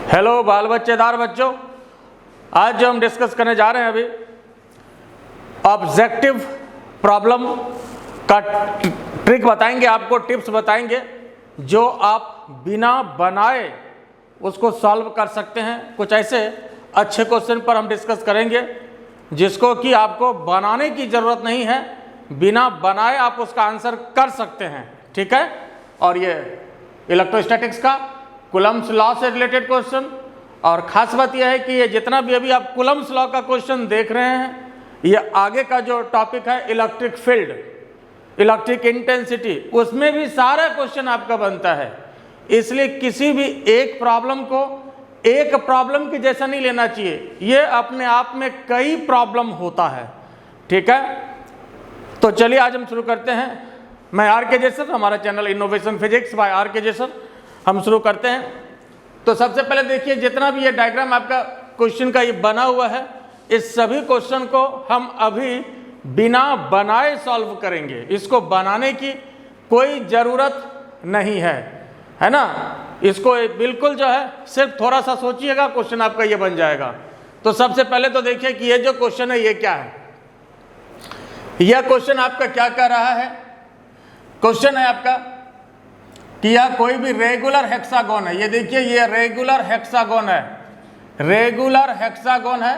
Hello बाल बच्चेदार बच्चों, आज जो हम डिस्कस करने जा रहे हैं अभी ऑब्जेक्टिव प्रॉब्लम का ट्रिक बताएंगे, आपको टिप्स बताएंगे जो आप बिना बनाए उसको सॉल्व कर सकते हैं। कुछ ऐसे अच्छे क्वेश्चन पर हम डिस्कस करेंगे जिसको कि आपको बनाने की ज़रूरत नहीं है, बिना बनाए आप उसका आंसर कर सकते हैं, ठीक है। और ये इलेक्ट्रोस्टैटिक्स का कूलम्ब्स लॉ से रिलेटेड क्वेश्चन, और ख़ास बात यह है कि ये जितना भी अभी आप कूलम्ब्स लॉ का क्वेश्चन देख रहे हैं, ये आगे का जो टॉपिक है इलेक्ट्रिक फील्ड, इलेक्ट्रिक इंटेंसिटी, उसमें भी सारा क्वेश्चन आपका बनता है। इसलिए किसी भी एक प्रॉब्लम को एक प्रॉब्लम की जैसा नहीं लेना चाहिए, ये अपने आप में कई प्रॉब्लम होता है, ठीक है। तो चलिए आज हम शुरू करते हैं। मैं आर के जेसर, हमारा channel innovation physics by R K Jesar, हम शुरू करते हैं। तो सबसे पहले देखिए, जितना भी ये डायग्राम आपका क्वेश्चन का ये बना हुआ है, इस सभी क्वेश्चन को हम अभी बिना बनाए सॉल्व करेंगे। इसको बनाने की कोई ज़रूरत नहीं है ना। इसको बिल्कुल जो है सिर्फ थोड़ा सा सोचिएगा, क्वेश्चन आपका ये बन जाएगा। तो सबसे पहले तो देखिए कि ये जो क्वेश्चन है ये क्या है। यह क्वेश्चन आपका क्या कह रहा है? क्वेश्चन है आपका कि यह कोई भी रेगुलर हेक्सागोन है। ये देखिए, ये रेगुलर हेक्सागोन है, रेगुलर हेक्सागोन है।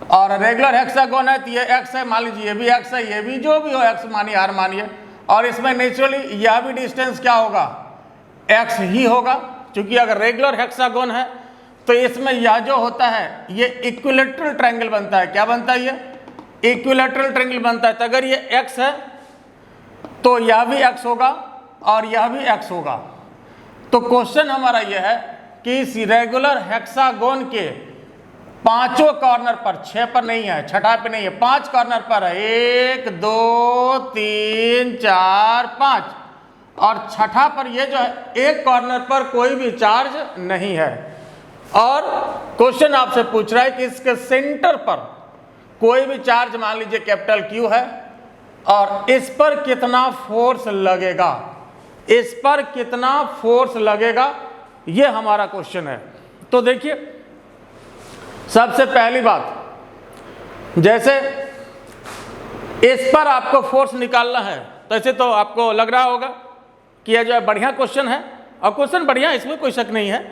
और रेगुलर हेक्सागोन है तो ये एक्स है, मान लीजिए ये भी एक्स है, ये भी जो भी हो एक्स मानिए, आर मानिए। और इसमें नेचुरली यह भी डिस्टेंस क्या होगा, एक्स ही होगा, क्योंकि अगर रेगुलर हेक्सागोन है तो इसमें यह जो होता है ये इक्विलैटरल ट्रायंगल बनता है। क्या बनता है? ये इक्विलैटरल ट्रायंगल बनता है। तो अगर ये एक्स है तो यह भी एक्स होगा और यह भी एक्स होगा। तो क्वेश्चन हमारा यह है कि इस रेगुलर हेक्सागोन के पांचों कॉर्नर पर, 6 पर नहीं है, छठा पे नहीं है, 5 कॉर्नर पर है, 1 2 3 4 5, और छठा पर ये जो है एक कॉर्नर पर कोई भी चार्ज नहीं है। और क्वेश्चन आपसे पूछ रहा है कि इसके सेंटर पर कोई भी चार्ज, मान लीजिए कैपिटल क्यू है, और इस पर कितना फोर्स लगेगा, इस पर कितना फोर्स लगेगा, ये हमारा क्वेश्चन है। तो देखिए, सबसे पहली बात, जैसे इस पर आपको फोर्स निकालना है, तो ऐसे तो आपको लग रहा होगा कि यह जो है बढ़िया क्वेश्चन है, और क्वेश्चन बढ़िया, इसमें कोई शक नहीं है।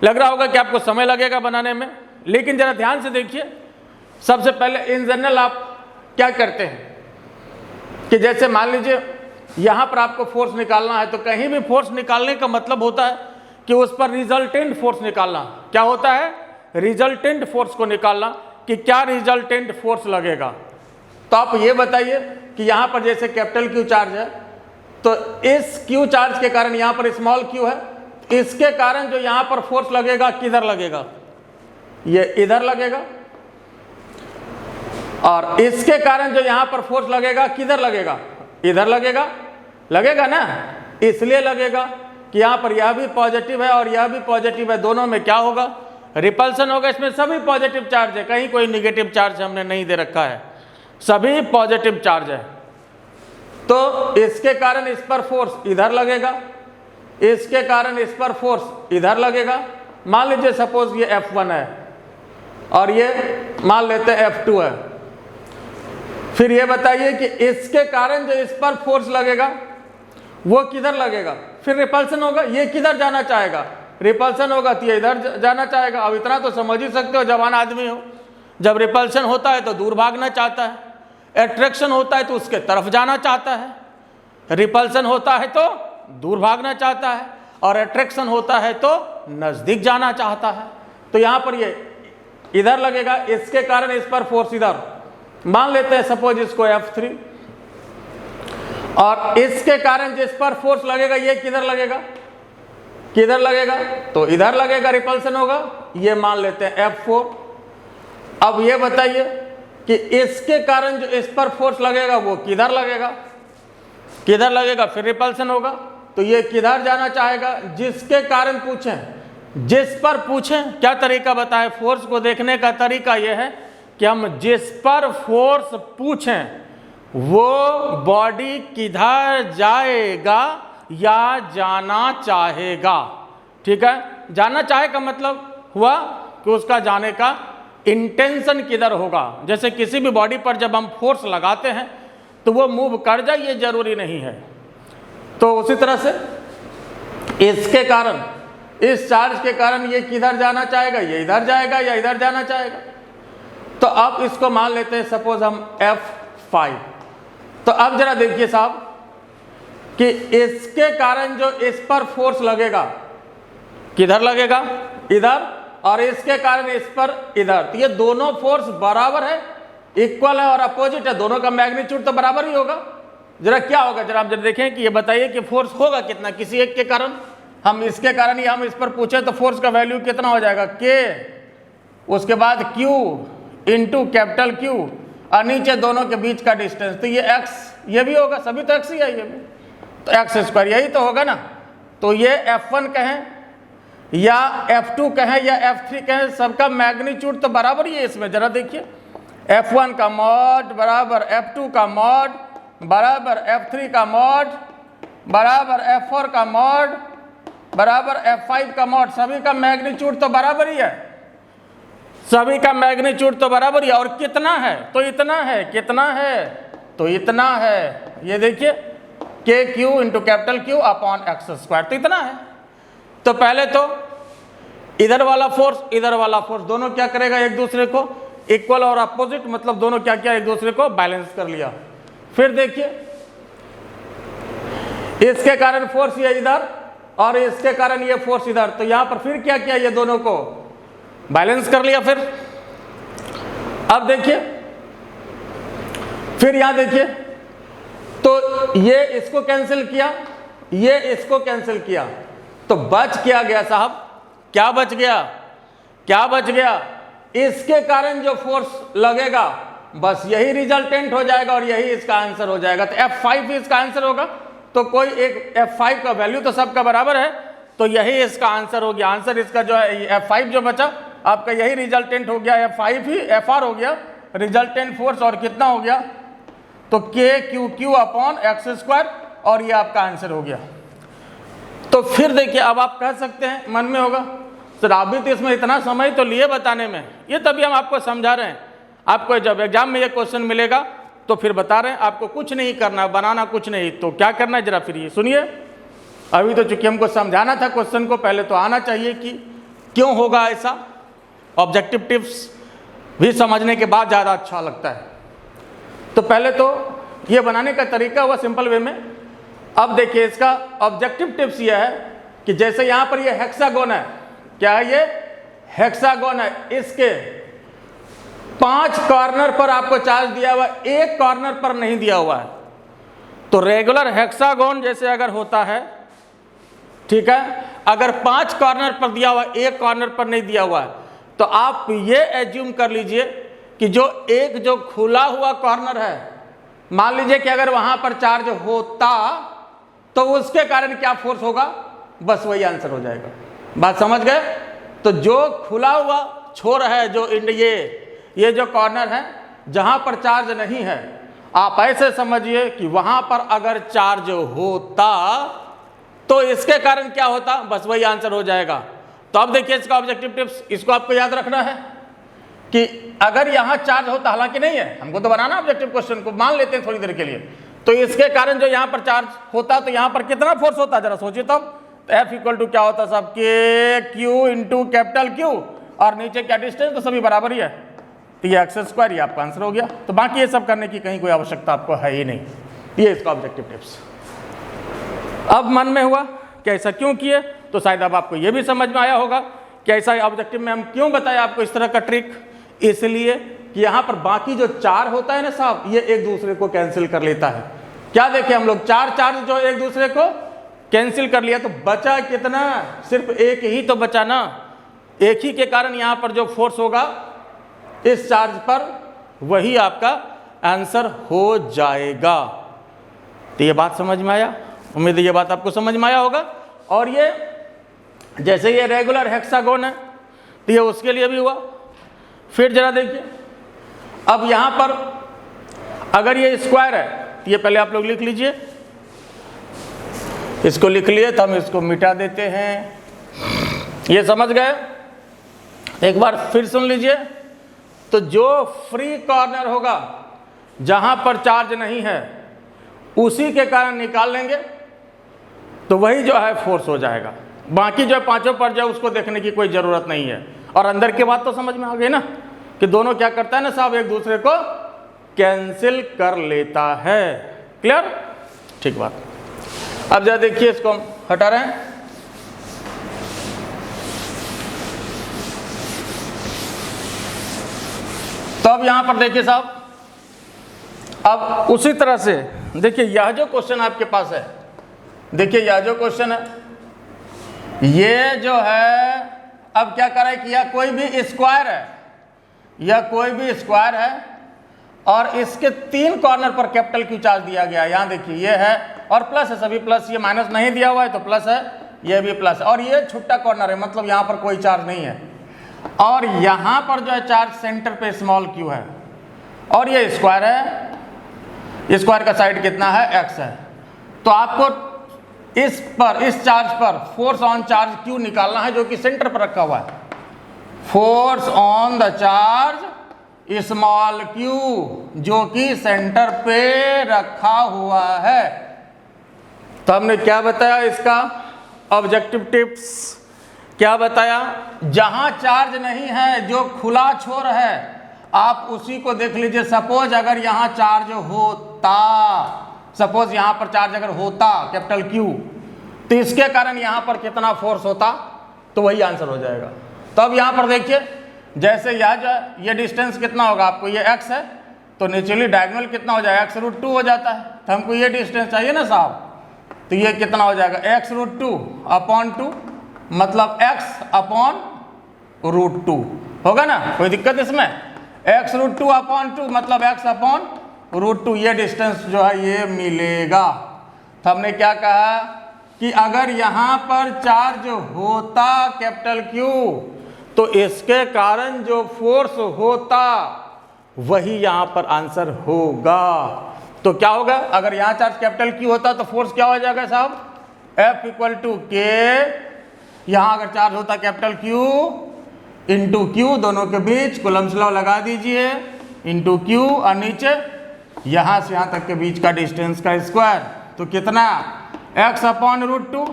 लग रहा होगा कि आपको समय लगेगा बनाने में, लेकिन जरा ध्यान से देखिए। सबसे पहले इन जनरल आप क्या करते हैं कि जैसे मान लीजिए यहाँ पर आपको फोर्स निकालना है, तो कहीं भी फोर्स निकालने का मतलब होता है कि उस पर रिजल्टेंट फोर्स निकालना। क्या होता है? रिजल्टेंट फोर्स को निकालना कि क्या रिजल्टेंट फोर्स लगेगा। तो आप ये बताइए कि यहाँ पर जैसे कैपिटल क्यू चार्ज है, तो इस क्यू चार्ज के कारण यहाँ पर स्मॉल क्यू है, इसके कारण जो यहाँ पर फोर्स लगेगा किधर लगेगा? ये इधर लगेगा। और इसके कारण जो यहाँ पर फोर्स लगेगा किधर लगेगा? इधर लगेगा। लगेगा ना, इसलिए लगेगा कि यहाँ पर यह भी पॉजिटिव है और यह भी पॉजिटिव है, दोनों में क्या होगा? रिपल्सन होगा। इसमें सभी पॉजिटिव चार्ज है, कहीं कोई निगेटिव चार्ज हमने नहीं दे रखा है, सभी पॉजिटिव चार्ज है। तो इसके कारण इस पर फोर्स इधर लगेगा, इसके कारण इस पर फोर्स इधर लगेगा। मान लीजिए सपोज ये F1 है और ये मान लेते हैं F2 है। फिर ये बताइए कि इसके कारण जो इस पर फोर्स लगेगा वो किधर लगेगा? फिर रिपल्सन होगा। ये किधर जाना चाहेगा? रिपल्सन होगा तो ये इधर जाना चाहेगा। अब इतना तो समझ ही सकते हो, जवान आदमी हो, जब रिपल्सन होता है तो दूर भागना चाहता है, एट्रैक्शन होता है तो उसके तरफ जाना चाहता है, रिपल्सन होता है तो दूर भागना चाहता है, और एट्रैक्शन होता है तो नजदीक जाना चाहता है। तो यहाँ पर ये इधर लगेगा, इसके कारण इस पर फोर्स इधर, मान लेते हैं सपोज इसको F3, और इसके कारण जिस पर फोर्स लगेगा ये किधर लगेगा? किधर लगेगा? तो इधर लगेगा, रिपल्सन होगा। ये मान लेते हैं F4। अब ये बताइए कि इसके कारण जो इस पर फोर्स लगेगा वो किधर लगेगा? किधर लगेगा? फिर रिपल्सन होगा। तो ये किधर जाना चाहेगा? जिसके कारण पूछें, जिस पर पूछें। क्या तरीका बताएं? फोर्स को देखने का तरीका यह है कि हम जिस पर फोर्स पूछें वो बॉडी किधर जाएगा या जाना चाहेगा, ठीक है। जाना चाहे का मतलब हुआ कि उसका जाने का इंटेंशन किधर होगा। जैसे किसी भी बॉडी पर जब हम फोर्स लगाते हैं तो वो मूव कर जाए ये जरूरी नहीं है। तो उसी तरह से इसके कारण, इस चार्ज के कारण ये किधर जाना चाहेगा, ये इधर जाएगा या इधर जाना चाहेगा। तो अब इसको मान लेते हैं सपोज हम F5। तो अब जरा देखिए साहब कि इसके कारण जो इस पर फोर्स लगेगा, किधर लगेगा, इधर, और इसके कारण इस पर इधर। तो ये दोनों फोर्स बराबर है, इक्वल है और अपोजिट है, दोनों का मैग्नीट्यूड तो बराबर ही होगा। जरा क्या होगा, जरा आप जरा देखें कि ये बताइए कि फोर्स होगा कितना किसी एक के कारण। हम इसके कारण ही हम इस पर पूछे तो फोर्स का वैल्यू कितना हो जाएगा, K, उसके बाद Q इंटू कैपिटल Q, और नीचे दोनों के बीच का डिस्टेंस। तो ये x, ये भी होगा, सभी तो x ही है, ये भी तो x², यही तो होगा ना। तो ये F1 कहें या F2 कहें या F3 कहें, सबका मैग्नीट्यूड तो बराबर ही है इसमें। जरा देखिए F1 का मॉड बराबर F2 का मॉड बराबर F3 का मॉड बराबर F4 का मॉड बराबर F5 का मॉड, सभी का मैग्नीट्यूड तो बराबर ही है, सभी का मैग्नीट्यूड तो बराबर ही है। और कितना है, तो इतना है, कितना है, तो इतना है। ये देखिए KQ into capital Q upon x², तो इतना है। तो पहले तो इधर वाला फोर्स, इधर वाला फोर्स, दोनों क्या करेगा, एक दूसरे को इक्वल और अपोजिट, मतलब दोनों क्या किया, एक दूसरे को बैलेंस कर लिया। फिर देखिए इसके कारण फोर्स ये इधर और इसके कारण ये फोर्स इधर, तो यहां पर फिर क्या किया, ये दोनों को बैलेंस कर लिया। फिर अब देखिए, फिर यहां देखिए, तो ये इसको कैंसिल किया, ये इसको कैंसिल किया, तो बच क्या गया साहब, क्या बच गया, क्या बच गया, इसके कारण जो फोर्स लगेगा बस यही रिजल्टेंट हो जाएगा और यही इसका आंसर हो जाएगा। तो F5 ही इसका आंसर होगा। तो कोई एक F5 का वैल्यू तो सबका बराबर है, तो यही इसका आंसर हो गया। आंसर इसका जो है F5 जो बचा आपका, यही रिजल्टेंट हो गया। F5 ही FR हो गया रिजल्टेंट फोर्स, और कितना हो गया, तो KQQ अपॉन x², और ये आपका आंसर हो गया। तो फिर देखिए अब आप कह सकते हैं, मन में होगा सर अभी तो इसमें इतना समय तो लिए बताने में, ये तभी हम आपको समझा रहे हैं। आपको जब एग्जाम में ये क्वेश्चन मिलेगा तो फिर बता रहे हैं आपको कुछ नहीं करना, बनाना कुछ नहीं। तो क्या करना है जरा फिर ये सुनिए। अभी तो चूंकि हमको समझाना था क्वेश्चन को, पहले तो आना चाहिए कि क्यों होगा ऐसा। ऑब्जेक्टिव टिप्स भी समझने के बाद ज़्यादा अच्छा लगता है। तो पहले तो ये बनाने का तरीका हुआ सिंपल वे में। अब देखिए इसका ऑब्जेक्टिव टिप्स ये है कि जैसे यहाँ पर ये हेक्सागोन है, क्या है ये हेक्सागोन है, इसके 5 कॉर्नर पर आपको चार्ज दिया हुआ है, एक कॉर्नर पर नहीं दिया हुआ है। तो रेगुलर हेक्सागोन जैसे अगर होता है, ठीक है, अगर 5 कॉर्नर पर दिया हुआ, एक कॉर्नर पर नहीं दिया हुआ है, तो आप ये एज्यूम कर लीजिए कि जो खुला हुआ कॉर्नर है, मान लीजिए कि अगर वहां पर चार्ज होता तो उसके कारण क्या फोर्स होगा, बस वही आंसर हो जाएगा। बात समझ गए। तो जो खुला हुआ छोर है, जो ये जो कॉर्नर है जहां पर चार्ज नहीं है, आप ऐसे समझिए कि वहां पर अगर चार्ज होता तो इसके कारण क्या होता, बस वही आंसर हो जाएगा। तो अब देखिए इसका ऑब्जेक्टिव टिप्स, इसको आपको याद रखना है कि अगर यहां चार्ज होता, हालांकि नहीं है, हमको तो बनाना ऑब्जेक्टिव क्वेश्चन को, मान लेते हैं थोड़ी देर के लिए, तो इसके कारण जो यहां पर चार्ज होता तो यहां पर कितना फोर्स होता, जरा सोचिए तब। तो F इक्वल टू क्या होता साहब, KQ इंटू कैपिटल Q, और नीचे क्या डिस्टेंस, तो सभी बराबर ही है, तो ये x², ये आपका आंसर हो गया। तो बाकी ये सब करने की कहीं कोई आवश्यकता आपको है ही नहीं। ये इसका ऑब्जेक्टिव टिप्स। अब मन में हुआ कि ऐसा क्यों किए, तो शायद अब आपको ये भी समझ में आया होगा कि ऐसा ऑब्जेक्टिव में हम क्यों बताया आपको इस तरह का ट्रिक। इसलिए कि यहाँ पर बाकी जो 4 होता है ना साहब, ये एक दूसरे को कैंसिल कर लेता है। क्या देखें हम लोग, 4 चार्ज जो एक दूसरे को कैंसिल कर लिया, तो बचा कितना, सिर्फ एक ही तो बचा ना। एक ही के कारण यहाँ पर जो फोर्स होगा इस चार्ज पर, वही आपका आंसर हो जाएगा। तो ये बात समझ में आया, उम्मीद है ये बात आपको समझ में आया होगा। और ये जैसे ये रेगुलर हेक्सागोन है, तो ये उसके लिए भी हुआ। फिर जरा देखिए, अब यहां पर अगर ये स्क्वायर है, तो ये पहले आप लोग लिख लीजिए, इसको लिख लिए तो हम इसको मिटा देते हैं। ये समझ गए? एक बार फिर सुन लीजिए। तो जो फ्री कॉर्नर होगा जहां पर चार्ज नहीं है उसी के कारण निकाल लेंगे तो वही जो है फोर्स हो जाएगा। बाकी जो पांचों पर जो उसको देखने की कोई ज़रूरत नहीं है। और अंदर की बात तो समझ में आ गई ना कि दोनों क्या करता है ना साहब, एक दूसरे को कैंसिल कर लेता है। क्लियर? ठीक बात। अब जरा देखिए, इसको हम हटा रहे हैं। तो अब यहां पर देखिए साहब, अब उसी तरह से देखिए यह जो क्वेश्चन आपके पास है, देखिए यह जो क्वेश्चन है ये जो है, अब क्या करें कि यह कोई भी स्क्वायर है, यह कोई भी स्क्वायर है और इसके 3 कॉर्नर पर कैपिटल क्यू चार्ज दिया गया है। यहाँ देखिए ये है और प्लस है, सभी प्लस, ये माइनस नहीं दिया हुआ है तो प्लस है, ये भी प्लस है और ये छुट्टा कॉर्नर है, मतलब यहाँ पर कोई चार्ज नहीं है। और यहाँ पर जो है चार्ज सेंटर पे स्मॉल क्यू है और ये स्क्वायर है, स्क्वायर का साइड कितना है, एक्स है। तो आपको इस चार्ज पर फोर्स ऑन चार्ज क्यू निकालना है जो कि सेंटर पर रखा हुआ है। Force on the charge small Q जो कि सेंटर पे रखा हुआ है। तो हमने क्या बताया, इसका ऑब्जेक्टिव टिप्स क्या बताया, जहां चार्ज नहीं है, जो खुला छोर है, आप उसी को देख लीजिए। सपोज अगर यहां चार्ज होता, सपोज यहां पर चार्ज अगर होता कैपिटल क्यू, तो इसके कारण यहां पर कितना फोर्स होता, तो वही आंसर हो जाएगा। तो अब यहां पर देखिए, जैसे यह जो ये डिस्टेंस कितना होगा आपको, ये x है तो नेचुरली डायगोनल कितना हो जाएगा, x√2 हो जाता है। तो हमको ये डिस्टेंस चाहिए ना साहब, तो ये कितना हो जाएगा, x√2/2, मतलब x/√2 होगा ना, कोई दिक्कत इसमें। x√2/2 मतलब x/√2, ये डिस्टेंस जो है ये मिलेगा। तो हमने क्या कहा कि अगर यहां पर चार्ज होता कैपिटल क्यू तो इसके कारण जो फोर्स होता वही यहां पर आंसर होगा। तो क्या होगा, अगर यहां चार्ज कैपिटल क्यू होता तो फोर्स क्या हो जाएगा साहब, F = K, यहां अगर चार्ज होता कैपिटल क्यू इंटू क्यू, दोनों के बीच कूलम्ब्स लॉ लगा दीजिए, इंटू क्यू और नीचे यहां से यहां तक के बीच का डिस्टेंस का स्क्वायर, तो कितना, x/√2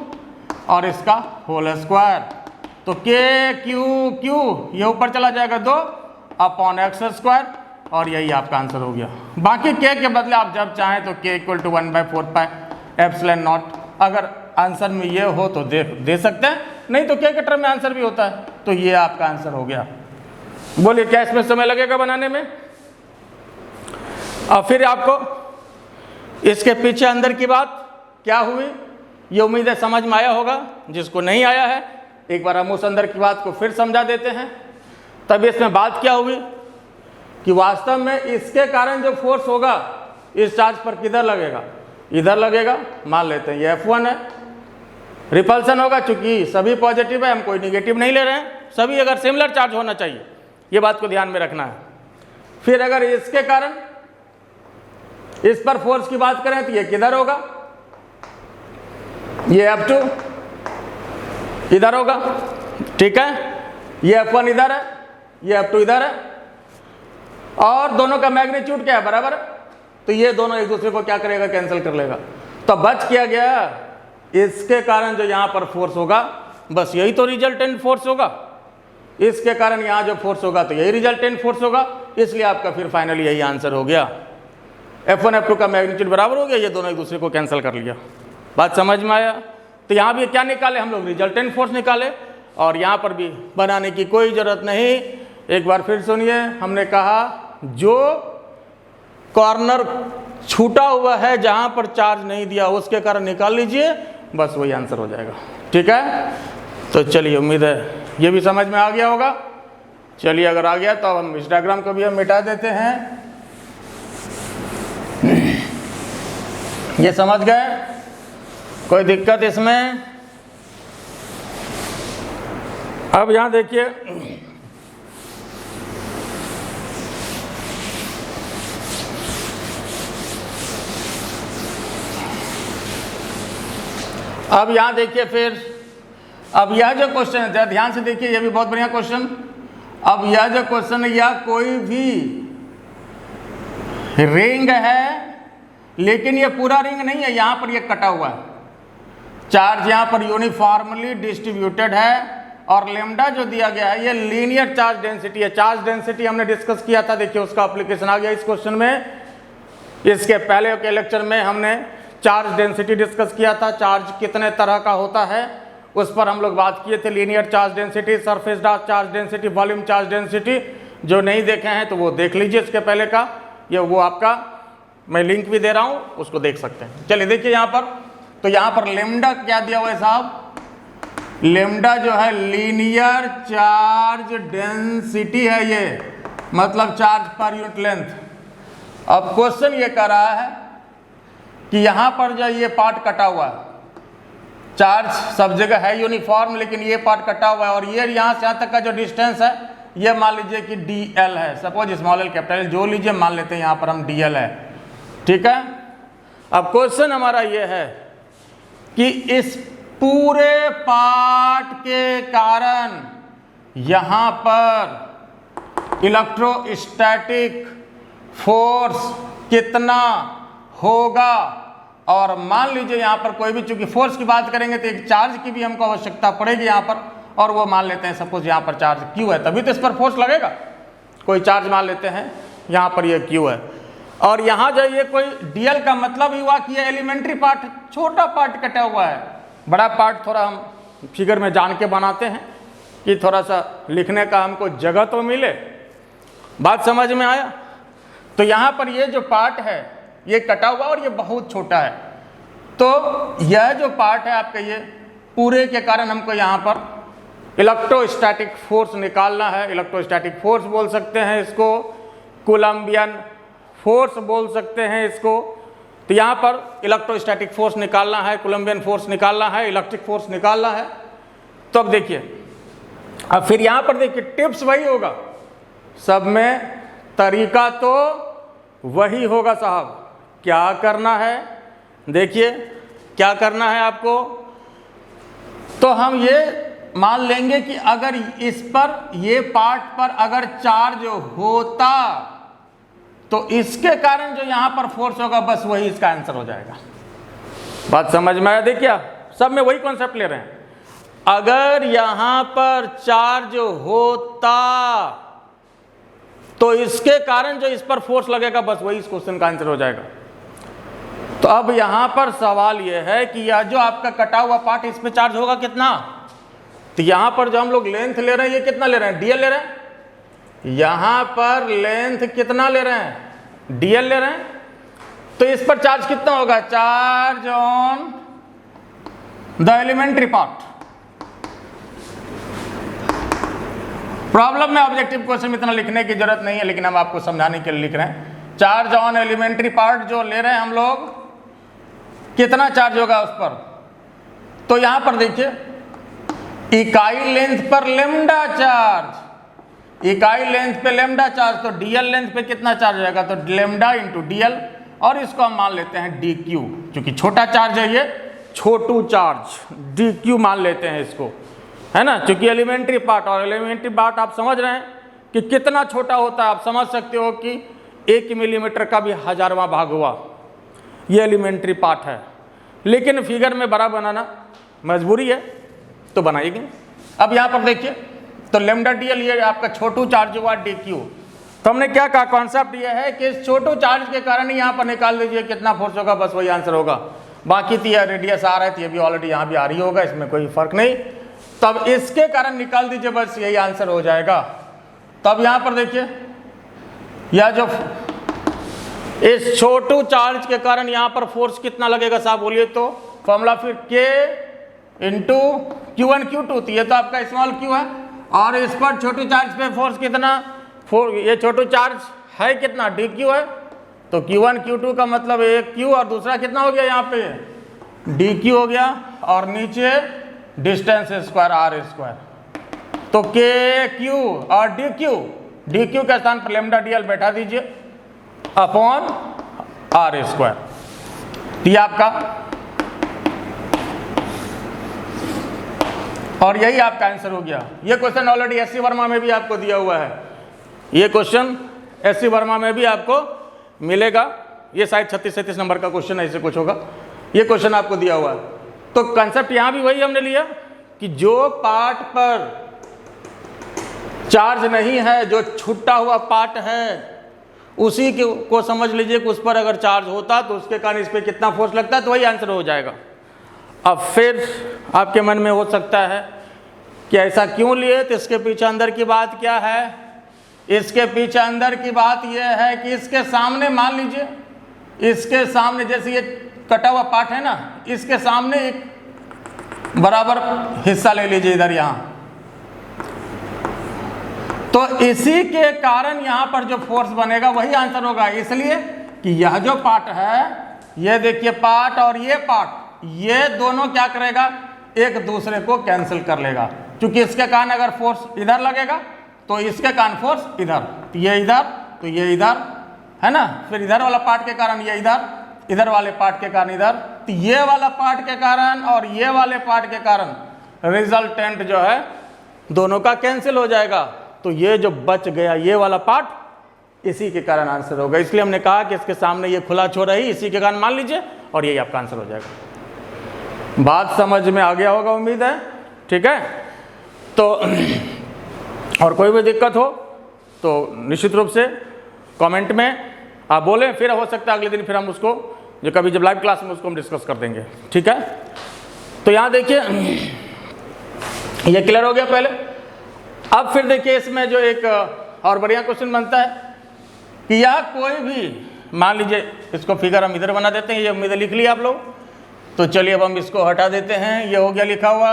और इसका होल स्क्वायर। तो k q ये ऊपर चला जाएगा 2/x² और यही आपका आंसर हो गया। बाकी k के बदले आप जब चाहें तो k = 1/4πε0, अगर आंसर में ये हो तो दे सकते हैं, नहीं तो k के टर्म में आंसर भी होता है। तो ये आपका आंसर हो गया। बोलिए क्या इसमें समय लगेगा बनाने में? और फिर आपको इसके पीछे अंदर की बात क्या हुई ये उम्मीद है समझ में आया होगा। जिसको नहीं आया है एक बार हम उस अंदर की बात को फिर समझा देते हैं। तब इसमें बात क्या हुई कि वास्तव में इसके कारण जो फोर्स होगा इस चार्ज पर किधर लगेगा, इधर लगेगा। मान लेते हैं ये F1 है, रिपल्सन होगा, चूंकि सभी पॉजिटिव है, हम कोई निगेटिव नहीं ले रहे हैं, सभी अगर सिमिलर चार्ज होना चाहिए, ये बात को ध्यान में रखना है। फिर अगर इसके कारण इस पर फोर्स की बात करें तो ये किधर होगा, ये F2 इधर होगा, ठीक है, ये F1 इधर है, ये F2 इधर है, और दोनों का मैग्नीट्यूड क्या है, बराबर। तो ये दोनों एक दूसरे को क्या करेगा, कैंसिल कर लेगा। तो बच किया गया इसके कारण जो यहां पर फोर्स होगा, बस यही तो रिजल्टेंट फोर्स होगा। इसके कारण यहां जो फोर्स होगा तो यही रिजल्टेंट फोर्स होगा, इसलिए आपका फिर फाइनली यही आंसर हो गया। F1 F2 का मैग्नीट्यूड बराबर हो गया, ये दोनों एक दूसरे को कैंसिल कर लिया। बात समझ में आया? तो यहाँ भी क्या निकाले हम लोग, रिजल्टेंट फोर्स निकाले, और यहाँ पर भी बनाने की कोई ज़रूरत नहीं। एक बार फिर सुनिए, हमने कहा जो कॉर्नर छूटा हुआ है जहाँ पर चार्ज नहीं दिया उसके कारण निकाल लीजिए, बस वही आंसर हो जाएगा। ठीक है, तो चलिए उम्मीद है ये भी समझ में आ गया होगा। चलिए अगर आ गया तो अब हम इस डायग्राम को भी हम मिटा देते हैं। ये समझ गए, कोई दिक्कत इसमें? अब यहां देखिए, अब यहां देखिए फिर अब यह जो क्वेश्चन है जरा ध्यान से देखिए, यह भी बहुत बढ़िया क्वेश्चन। अब यह जो क्वेश्चन है, यह कोई भी रिंग है लेकिन ये पूरा रिंग नहीं है, यहां पर ये कटा हुआ है। चार्ज यहां पर यूनिफॉर्मली डिस्ट्रीब्यूटेड है और लेमडा जो दिया गया है ये लीनियर चार्ज डेंसिटी है। चार्ज डेंसिटी हमने डिस्कस किया था, देखिए उसका एप्लीकेशन आ गया इस क्वेश्चन में। इसके पहले के लेक्चर में हमने चार्ज डेंसिटी डिस्कस किया था, चार्ज कितने तरह का होता है उस पर हम लोग बात किए थे। Linear charge density, surface charge density, volume charge density. जो नहीं देखे हैं तो वो देख लीजिए इसके पहले का, ये वो आपका मैं लिंक भी दे रहा हूं, उसको देख सकते हैं। चलिए देखिए यहाँ पर, तो यहाँ पर लेमडा क्या दिया हुआ है साहब, लेमडा जो है लीनियर चार्ज डेंसिटी है, ये मतलब चार्ज पर यूनिट लेंथ। अब क्वेश्चन ये कर रहा है कि यहाँ पर जो ये पार्ट कटा हुआ है, चार्ज सब जगह है यूनिफॉर्म लेकिन ये पार्ट कटा हुआ है और ये यहाँ से यहाँ तक का जो डिस्टेंस है ये मान लीजिए कि dl है। सपोज स्मॉल एल कैपिटल जो लीजिए, मान लेते हैं यहाँ पर हम dl है, ठीक है। अब क्वेश्चन हमारा ये है कि इस पूरे पार्ट के कारण यहाँ पर इलेक्ट्रोस्टैटिक फोर्स कितना होगा। और मान लीजिए यहाँ पर कोई भी, चूंकि फोर्स की बात करेंगे तो एक चार्ज की भी हमको आवश्यकता पड़ेगी यहाँ पर, और वो मान लेते हैं सपोज यहाँ पर चार्ज Q है, तभी तो इस पर फोर्स लगेगा। कोई चार्ज मान लेते हैं यहाँ पर ये Q है, और यहाँ जो ये कोई dl का मतलब ही हुआ कि ये एलिमेंट्री पार्ट, छोटा पार्ट कटा हुआ है। बड़ा पार्ट थोड़ा हम फिगर में जान के बनाते हैं कि थोड़ा सा लिखने का हमको जगह तो मिले। बात समझ में आया? तो यहाँ पर ये जो पार्ट है ये कटा हुआ और ये बहुत छोटा है, तो यह जो पार्ट है आपका ये पूरे के कारण हमको यहाँ पर इलेक्ट्रोस्टैटिक फोर्स निकालना है। इलेक्ट्रोस्टैटिक फोर्स बोल सकते हैं इसको, कूलम्बियन फोर्स बोल सकते हैं इसको। तो यहाँ पर इलेक्ट्रोस्टैटिक फोर्स निकालना है, कूलम्बियन फोर्स निकालना है, इलेक्ट्रिक फोर्स निकालना है। तो अब देखिए, अब फिर यहाँ पर देखिए टिप्स वही होगा, सब में तरीका तो वही होगा साहब। क्या करना है, देखिए क्या करना है आपको। तो हम ये मान लेंगे कि अगर इस पर, ये पार्ट पर अगर चार्ज होता तो इसके कारण जो यहां पर फोर्स होगा, बस वही इसका आंसर हो जाएगा। बात समझ में आया? देखिए सब में वही कॉन्सेप्ट ले रहे हैं। अगर यहां पर चार्ज होता तो इसके कारण जो इस पर फोर्स लगेगा, बस वही इस क्वेश्चन का आंसर हो जाएगा। तो अब यहां पर सवाल यह है कि यह जो आपका कटा हुआ पार्ट, इस पे चार्ज होगा कितना। तो यहां पर जो हम लोग लेंथ ले रहे हैं, ये कितना ले रहे हैं, dl ले रहे हैं। यहां पर लेंथ कितना ले रहे हैं, dl ले रहे हैं। तो इस पर चार्ज कितना होगा, charge on the elementary part. Problem में ऑब्जेक्टिव क्वेश्चन में इतना लिखने की जरूरत नहीं है, लेकिन हम आपको समझाने के लिए लिख रहे हैं। चार्ज ऑन एलिमेंट्री पार्ट जो ले रहे हैं हम लोग, कितना चार्ज होगा उस पर। तो यहां पर देखिए इकाई लेंथ पर लेमडा चार्ज, इकाई लेंथ पे लेमडा चार्ज, तो dl लेंथ पे कितना चार्ज हो जाएगा, तो लेमडा इंटू dl, और इसको हम मान लेते हैं dq, क्योंकि छोटा चार्ज है ये, छोटू चार्ज dq मान लेते हैं इसको, है ना। क्योंकि एलिमेंट्री पार्ट, और एलिमेंट्री पार्ट आप समझ रहे हैं कि कितना छोटा होता है। आप समझ सकते हो कि 1 मिलीमीटर का भी 1000वां भाग हुआ, ये एलिमेंट्री पार्ट है। लेकिन फिगर में बड़ा बनाना मजबूरी है, तो बनाएंगे। अब यहाँ पर देखिए, तो लेमडा dl ये आपका छोटू चार्ज हुआ dq। तो हमने क्या कहा, कॉन्सेप्ट ये है कि इस छोटू चार्ज के कारण यहाँ पर निकाल दीजिए कितना फोर्स होगा, बस वही आंसर होगा। बाकी तो यह रेडियस आ रहा है, तो ये भी ऑलरेडी यहाँ भी आ रही होगा, इसमें कोई फर्क नहीं। तब इसके कारण निकाल दीजिए, बस यही आंसर हो जाएगा। तब यहाँ पर देखिए, यह जो इस छोटू चार्ज के कारण यहाँ पर फोर्स कितना लगेगा साहब, बोलिए तो। फॉर्मूला फिर K इंटू Q1 Q2, तो ये तो आपका स्मॉल q है, और इस पर छोटू चार्ज पे फोर्स कितना, ये छोटू चार्ज है कितना, dq है। तो Q1 Q2 का मतलब एक q और दूसरा कितना हो गया यहाँ पे, dq हो गया, और नीचे डिस्टेंस स्क्वायर r स्क्वायर। तो kq और dq के स्थान पर लेमडा dl बैठा दीजिए अपॉन r स्क्वायर। ये आपका और यही आपका आंसर हो गया। ये question already S C Verma में भी आपको दिया हुआ है, ये क्वेश्चन एस सी वर्मा में भी आपको मिलेगा। ये शायद 36-37 नंबर का क्वेश्चन ऐसे कुछ होगा, ये क्वेश्चन आपको दिया हुआ है। तो कंसेप्ट यहाँ भी वही हमने लिया कि जो पार्ट पर चार्ज नहीं है, जो छूटा हुआ पार्ट है, उसी को समझ लीजिए कि उस पर अगर चार्ज होता तो उसके कारण इस पर कितना फोर्स लगता है, तो वही आंसर हो जाएगा। अब फिर आपके मन में हो सकता है कि ऐसा क्यों लिए, तो इसके पीछे अंदर की बात क्या है? इसके पीछे अंदर की बात यह है कि इसके सामने, मान लीजिए इसके सामने, जैसे ये कटा हुआ पार्ट है ना, इसके सामने एक बराबर हिस्सा ले लीजिए इधर यहाँ, तो इसी के कारण यहाँ पर जो फोर्स बनेगा वही आंसर होगा। इसलिए कि यह जो पार्ट है, ये देखिए पार्ट और ये पार्ट, ये दोनों क्या करेगा, एक दूसरे को कैंसिल कर लेगा। क्योंकि इसके कारण अगर फोर्स इधर लगेगा तो इसके कारण फोर्स इधर, तो ये इधर, तो ये इधर, है ना। फिर इधर वाला पार्ट के कारण ये इधर, इधर वाले पार्ट के कारण इधर, तो ये वाला पार्ट के कारण और ये वाले पार्ट के कारण रिजल्टेंट जो है दोनों का कैंसिल हो जाएगा। तो ये जो बच गया ये वाला पार्ट, इसी के कारण आंसर होगा। इसलिए हमने कहा कि इसके सामने ये खुला छोर है, इसी के कारण मान लीजिए, और यही आपका आंसर हो जाएगा। बात समझ में आ गया होगा उम्मीद है, ठीक है। तो और कोई भी दिक्कत हो तो निश्चित रूप से कमेंट में आप बोलें, फिर हो सकता है अगले दिन फिर हम उसको, जो कभी जब लाइव क्लास में, उसको हम डिस्कस कर देंगे, ठीक है। तो यहाँ देखिए ये क्लियर हो गया पहले। अब फिर देखिए इसमें जो एक और बढ़िया क्वेश्चन बनता है कि यह कोई भी, मान लीजिए इसको फिगर हम इधर बना देते हैं, ये उम्मीद लिख लिया आप लोग। तो चलिए अब हम इसको हटा देते हैं, ये हो गया लिखा हुआ,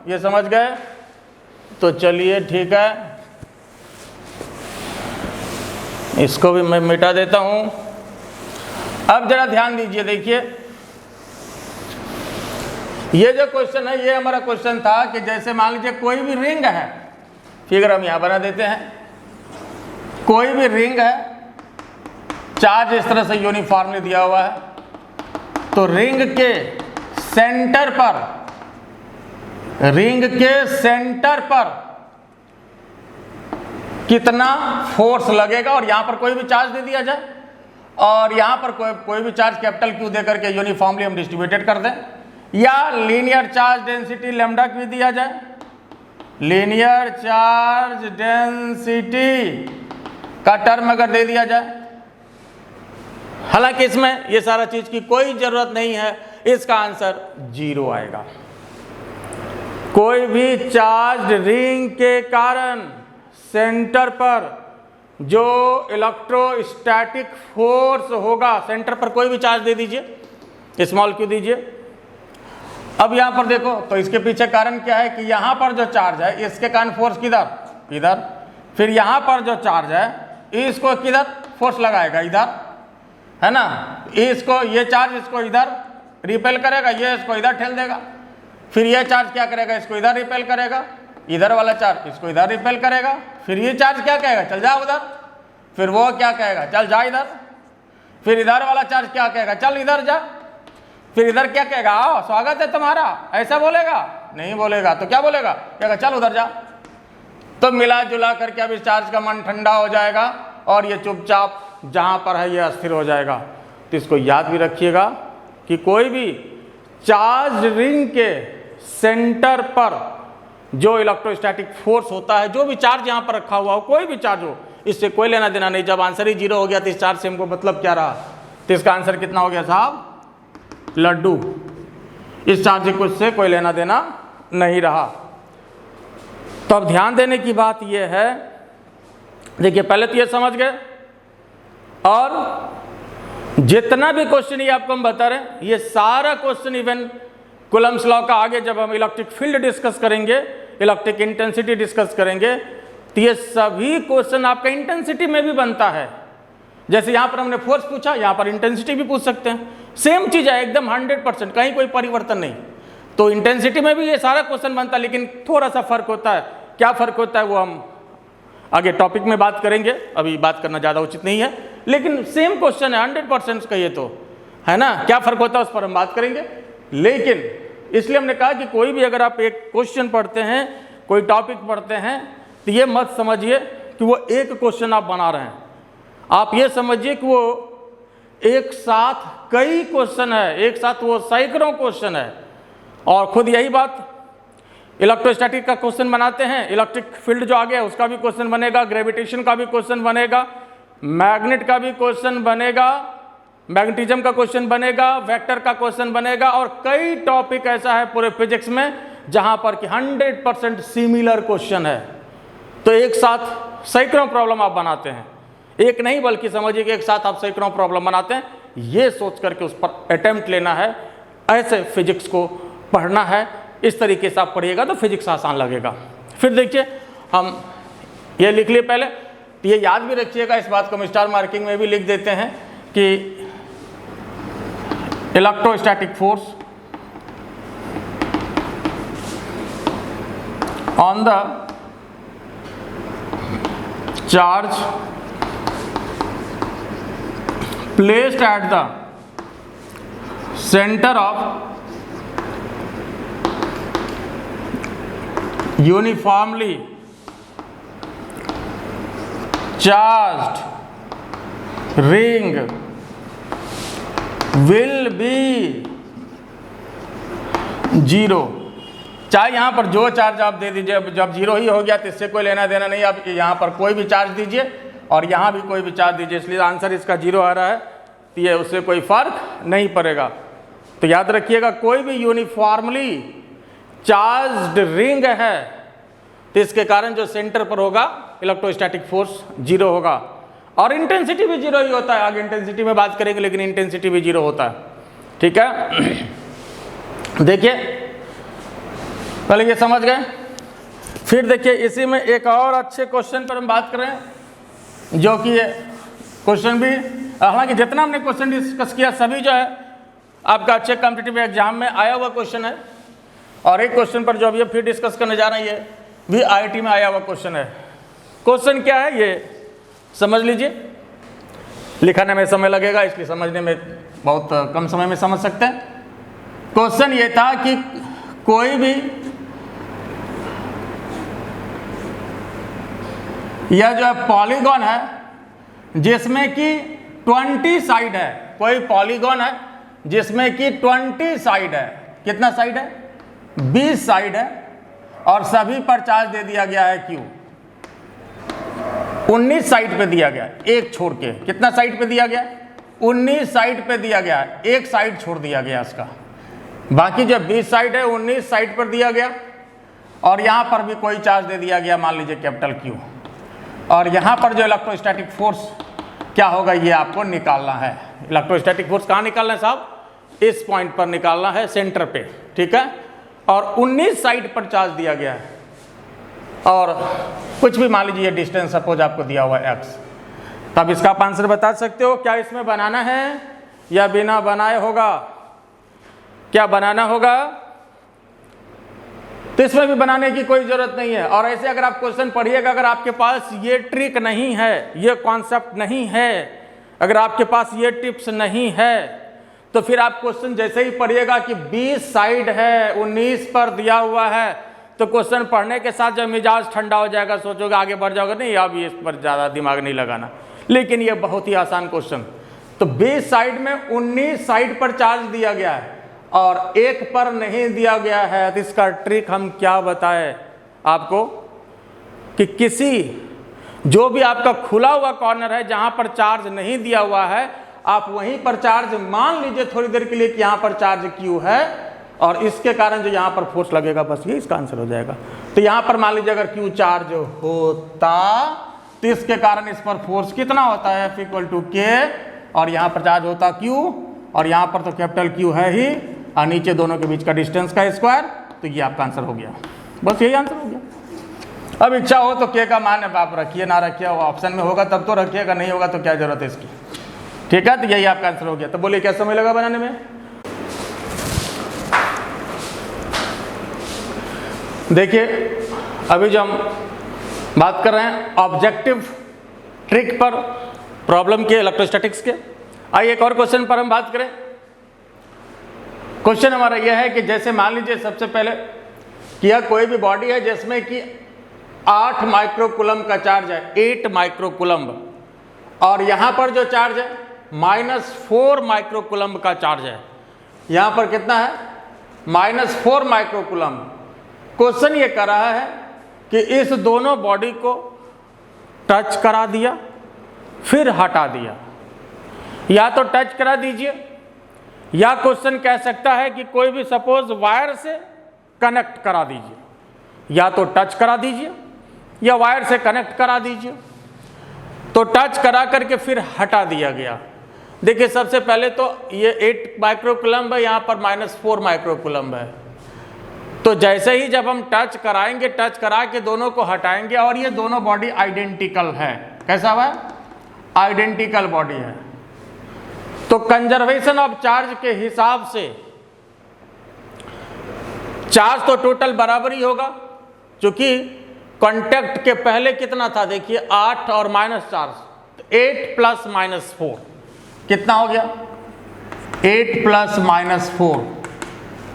ये समझ गए। तो चलिए ठीक है, इसको भी मैं मिटा देता हूं। अब जरा ध्यान दीजिए, देखिए ये जो क्वेश्चन है, ये हमारा क्वेश्चन था कि जैसे मान लीजिए कोई भी रिंग है, फिगर हम यहां बना देते हैं, कोई भी रिंग है, चार्ज इस तरह से यूनिफॉर्मली दिया हुआ है, तो रिंग के सेंटर पर, रिंग के सेंटर पर कितना फोर्स लगेगा, और यहां पर कोई भी चार्ज दे दिया जाए, और यहां पर कोई भी चार्ज कैपिटल क्यू दे करके यूनिफॉर्मली हम डिस्ट्रीब्यूटेड कर दें, या linear charge density lambda Q दिया जाए, लीनियर चार्ज डेंसिटी का टर्म अगर दे दिया जाए। हालांकि इसमें ये सारा चीज की कोई जरूरत नहीं है, इसका आंसर 0 आएगा। कोई भी चार्ज रिंग के कारण सेंटर पर जो इलेक्ट्रोस्टैटिक फोर्स होगा, सेंटर पर कोई भी चार्ज दे दीजिए, स्मॉल क्यू दीजिए। अब यहां पर देखो, तो इसके पीछे कारण क्या है कि यहां पर जो चार्ज है, इसके कारण फोर्स किधर, इधर। फिर यहां पर जो चार्ज है, इसको किधर फोर्स लगाएगा, इधर, है ना। इसको, ये चार्ज इसको इधर रिपेल करेगा, ये इसको इधर ठेल देगा। फिर ये चार्ज क्या करेगा, इसको इधर रिपेल करेगा, इधर वाला चार्ज इसको इधर रिपेल करेगा। फिर ये चार्ज क्या कहेगा, चल जा उधर। फिर वो क्या कहेगा, चल जा इधर। फिर इधर वाला चार्ज क्या कहेगा, चल इधर जा। फिर इधर क्या कहेगा, आओ स्वागत है तुम्हारा, ऐसा बोलेगा, नहीं बोलेगा। तो क्या बोलेगा, कहेगा चल उधर जा। तो मिला जुला करके अब इस चार्ज का मन ठंडा हो जाएगा, और ये चुपचाप जहां पर है ये अस्थिर हो जाएगा। तो इसको याद भी रखिएगा कि कोई भी चार्ज रिंग के सेंटर पर जो इलेक्ट्रोस्टैटिक फोर्स होता है, जो भी चार्ज यहाँ पर रखा हुआ हो, कोई भी चार्ज हो, इससे कोई लेना देना नहीं। जब आंसर ही 0 हो गया तो इस चार्ज से हमको मतलब क्या रहा। तो इसका आंसर कितना हो गया साहब, लड्डू। इस चार्ज से कोई लेना देना नहीं रहा। तो अब ध्यान देने की बात यह है, देखिए पहले तो ये समझ गए, और जितना भी क्वेश्चन ये आपको हम बता रहे हैं, ये सारा क्वेश्चन इवन कूलम्स लॉ का आगे जब हम इलेक्ट्रिक फील्ड डिस्कस करेंगे, इलेक्ट्रिक इंटेंसिटी डिस्कस करेंगे, तो ये सभी क्वेश्चन आपका इंटेंसिटी में भी बनता है। जैसे यहाँ पर हमने फोर्स पूछा, यहाँ पर इंटेंसिटी भी पूछ सकते हैं, सेम चीज़ है एकदम 100%, कहीं कोई परिवर्तन नहीं। तो इंटेंसिटी में भी ये सारा क्वेश्चन बनता है, लेकिन थोड़ा सा फर्क होता है। क्या फर्क होता है वो हम आगे टॉपिक में बात करेंगे, अभी बात करना ज़्यादा उचित नहीं है, लेकिन सेम क्वेश्चन है 100% कहिए तो, है ना। क्या फर्क होता है उस पर हम बात करेंगे, लेकिन इसलिए हमने कहा कि कोई भी अगर आप एक क्वेश्चन पढ़ते हैं, कोई टॉपिक पढ़ते हैं, तो ये मत समझिए कि वो एक क्वेश्चन आप बना रहे हैं, आप ये समझिए कि वो एक साथ कई क्वेश्चन है, एक साथ वो सैकड़ों क्वेश्चन है। और खुद यही बात इलेक्ट्रोस्टैटिक का क्वेश्चन बनाते हैं, इलेक्ट्रिक फील्ड जो आ गया उसका भी क्वेश्चन बनेगा, ग्रेविटेशन का भी क्वेश्चन बनेगा, मैग्नेट का भी क्वेश्चन बनेगा, मैग्नेटिज्म का क्वेश्चन बनेगा, वेक्टर का क्वेश्चन बनेगा, और कई टॉपिक ऐसा है पूरे फिजिक्स में जहां पर कि 100% सिमिलर क्वेश्चन है। तो एक साथ सैकड़ों प्रॉब्लम आप बनाते हैं, एक नहीं बल्कि समझिए कि एक साथ आप सैकड़ों प्रॉब्लम बनाते हैं। ये सोच करके उस पर अटेम्प्ट लेना है, ऐसे फिजिक्स को पढ़ना है। इस तरीके से आप पढ़िएगा तो फिजिक्स आसान लगेगा। फिर देखिए हम ये लिख लिए पहले, तो ये याद भी रखिएगा, इस बात को हम स्टार मार्किंग में भी लिख देते हैं कि electrostatic force on the charge placed at the centre of uniformly charged ring will be 0। चाहे यहाँ पर जो चार्ज आप दे दीजिए, जब 0 ही हो गया तो इससे कोई लेना देना नहीं, आप यहाँ पर कोई भी चार्ज दीजिए और यहाँ भी कोई भी चार्ज दीजिए, इसलिए आंसर इसका 0 आ रहा है, तो ये उससे कोई फर्क नहीं पड़ेगा। तो याद रखिएगा कोई भी यूनिफॉर्मली चार्ज्ड रिंग है तो इसके कारण जो सेंटर पर होगा इलेक्ट्रोस्टैटिक फोर्स 0 होगा, और इंटेंसिटी भी 0 ही होता है। आगे इंटेंसिटी में बात करेंगे, लेकिन इंटेंसिटी भी 0 होता है। ठीक है, देखिए पहले ये समझ गए। फिर देखिए इसी में एक और अच्छे क्वेश्चन पर हम बात कर रहे हैं, जो कि क्वेश्चन भी, हालांकि जितना हमने क्वेश्चन डिस्कस किया सभी जो है आपका अच्छे कॉम्पिटिटिव एग्जाम में आया हुआ क्वेश्चन है। और एक क्वेश्चन पर जो अभी फिर डिस्कस करने जा रहे हैं, ये भी आईआईटी में आया हुआ क्वेश्चन है। क्वेश्चन क्या है ये समझ लीजिए, लिखने में समय लगेगा इसलिए समझने में बहुत कम समय में समझ सकते हैं। क्वेश्चन ये था कि कोई भी यह जो है पॉलीगॉन है जिसमें कि 20 साइड है, कोई पॉलीगॉन है जिसमें कि 20 साइड है। कितना साइड है? 20 साइड है, और सभी पर चार्ज दे दिया गया है Q। 19 साइड पे दिया गया है, एक छोड़ के। कितना साइड पे दिया गया? 19 साइड पे दिया गया है, एक साइड छोड़ दिया गया इसका। बाकी जो 20 साइड है 19 साइड पर दिया गया, और यहाँ पर भी कोई चार्ज दे दिया गया, मान लीजिए कैपिटल Q। और यहाँ पर जो इलेक्ट्रोस्टैटिक फोर्स क्या होगा ये आपको निकालना है। इलेक्ट्रोस्टैटिक फोर्स कहाँ निकालना है साहब? इस पॉइंट पर निकालना है, सेंटर पे। ठीक है, और 19 साइड पर चार्ज दिया गया है, और कुछ भी मान लीजिए डिस्टेंस सपोज आपको दिया हुआ है x। तब इसका आप आंसर बता सकते हो, क्या इसमें बनाना है या बिना बनाए होगा? क्या बनाना होगा? तो इसमें भी बनाने की कोई जरूरत नहीं है। और ऐसे अगर आप क्वेश्चन पढ़िएगा, अगर आपके पास ये ट्रिक नहीं है, ये कॉन्सेप्ट नहीं है, अगर आपके पास ये टिप्स नहीं है, तो फिर आप क्वेश्चन जैसे ही पढ़िएगा कि 20 साइड है 19 पर दिया हुआ है, तो क्वेश्चन पढ़ने के साथ जब मिजाज ठंडा हो जाएगा, सोचोगे आगे बढ़ जाओगे, नहीं अब इस पर ज़्यादा दिमाग नहीं लगाना। लेकिन ये बहुत ही आसान क्वेश्चन। तो 20 साइड में 19 साइड पर चार्ज दिया गया है और एक पर नहीं दिया गया है, तो इसका ट्रिक हम क्या बताएं आपको कि किसी जो भी आपका खुला हुआ कॉर्नर है जहां पर चार्ज नहीं दिया हुआ है, आप वहीं पर चार्ज मान लीजिए थोड़ी देर के लिए कि यहाँ पर चार्ज Q है, और इसके कारण जो यहाँ पर फोर्स लगेगा, बस ये इसका आंसर हो जाएगा। तो यहाँ पर मान लीजिए अगर Q चार्ज होता तो इसके कारण इस पर फोर्स कितना होता है? F=K, और यहाँ पर चार्ज होता Q, और यहाँ पर तो कैपिटल Q है ही, और नीचे दोनों के बीच का डिस्टेंस का स्क्वायर। तो ये आपका आंसर हो गया, बस यही आंसर हो गया। अब इच्छा हो तो K का मान आप रखिए, ना रखिए, वो ऑप्शन में होगा तब तो रखिएगा, नहीं होगा तो क्या जरूरत है इसकी। ठीक है, तो यही आपका आंसर हो गया। तो बोलिए क्या समय लगा बनाने में? देखिए अभी जो हम बात कर रहे हैं ऑब्जेक्टिव ट्रिक पर प्रॉब्लम के इलेक्ट्रोस्टैटिक्स के, आइए एक और क्वेश्चन पर हम बात करें। क्वेश्चन हमारा यह है कि जैसे मान लीजिए सबसे पहले कि यह कोई भी बॉडी है जिसमें कि 8 माइक्रोकूलम का चार्ज है, 8 माइक्रोकूलम, और यहाँ पर जो चार्ज है -4 माइक्रोकूलम का चार्ज है। यहाँ पर कितना है? -4 माइक्रोकूलम। क्वेश्चन ये कर रहा है कि इस दोनों बॉडी को टच करा दिया फिर हटा दिया, या तो टच करा दीजिए, या क्वेश्चन कह सकता है कि कोई भी सपोज वायर से कनेक्ट करा दीजिए, या तो टच करा दीजिए या वायर से कनेक्ट करा दीजिए। तो टच करा करके फिर हटा दिया गया। देखिए सबसे पहले तो ये 8 माइक्रोकूलम है, यहाँ पर -4 माइक्रोकूलम है। तो जैसे ही जब हम टच कराएंगे, टच करा के दोनों को हटाएंगे, और ये दोनों बॉडी आइडेंटिकल है। कैसा हुआ? आइडेंटिकल बॉडी है। तो कंजर्वेशन ऑफ चार्ज के हिसाब से चार्ज तो टोटल बराबर ही होगा, क्योंकि कांटेक्ट के पहले कितना था? देखिए 8 और -4, 8 + -4 कितना हो गया? 8 + -4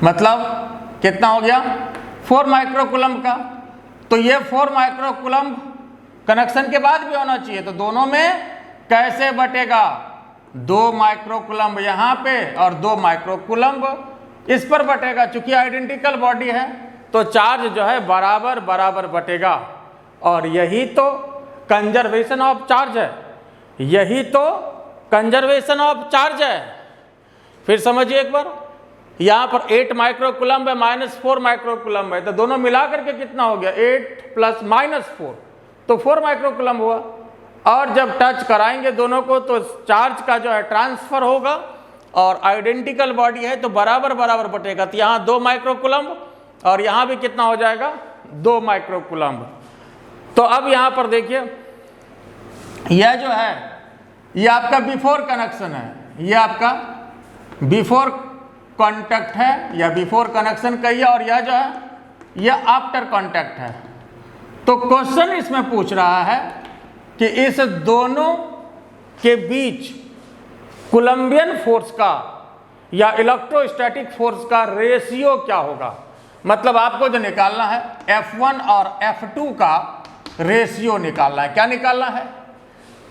मतलब कितना हो गया? 4 माइक्रोकूलम का। तो ये 4 माइक्रोकूलम कनेक्शन के बाद भी होना चाहिए। तो दोनों में कैसे बटेगा? 2 माइक्रोकूलम यहाँ पे और 2 माइक्रोकूलम इस पर बटेगा। चूंकि आइडेंटिकल बॉडी है तो चार्ज जो है बराबर बराबर बटेगा, और यही तो कंजर्वेशन ऑफ चार्ज है। यही तो कंजर्वेशन ऑफ चार्ज है। फिर समझिए एक बार, यहाँ पर 8 माइक्रोकूलम है, -4 माइक्रोकूलम है, तो दोनों मिला करके कितना हो गया? 8 + -4 तो 4 माइक्रोकूलम हुआ। और जब टच कराएंगे दोनों को तो चार्ज का जो है ट्रांसफर होगा, और आइडेंटिकल बॉडी है तो बराबर बराबर बटेगा। तो यहाँ 2 माइक्रोकूलम और यहाँ भी कितना हो जाएगा? 2 माइक्रोकूलम। तो अब यहाँ पर देखिए, यह जो है ये आपका बिफोर कनेक्शन है, ये आपका बिफोर कॉन्टैक्ट है या बिफोर कनेक्शन कहिए, और यह जो है यह आफ्टर कॉन्टैक्ट है। तो क्वेश्चन इसमें पूछ रहा है कि इस दोनों के बीच कूलम्बियन फोर्स का या इलेक्ट्रोस्टैटिक फोर्स का रेशियो क्या होगा। मतलब आपको जो निकालना है F1 और F2 का रेशियो निकालना है। क्या निकालना है?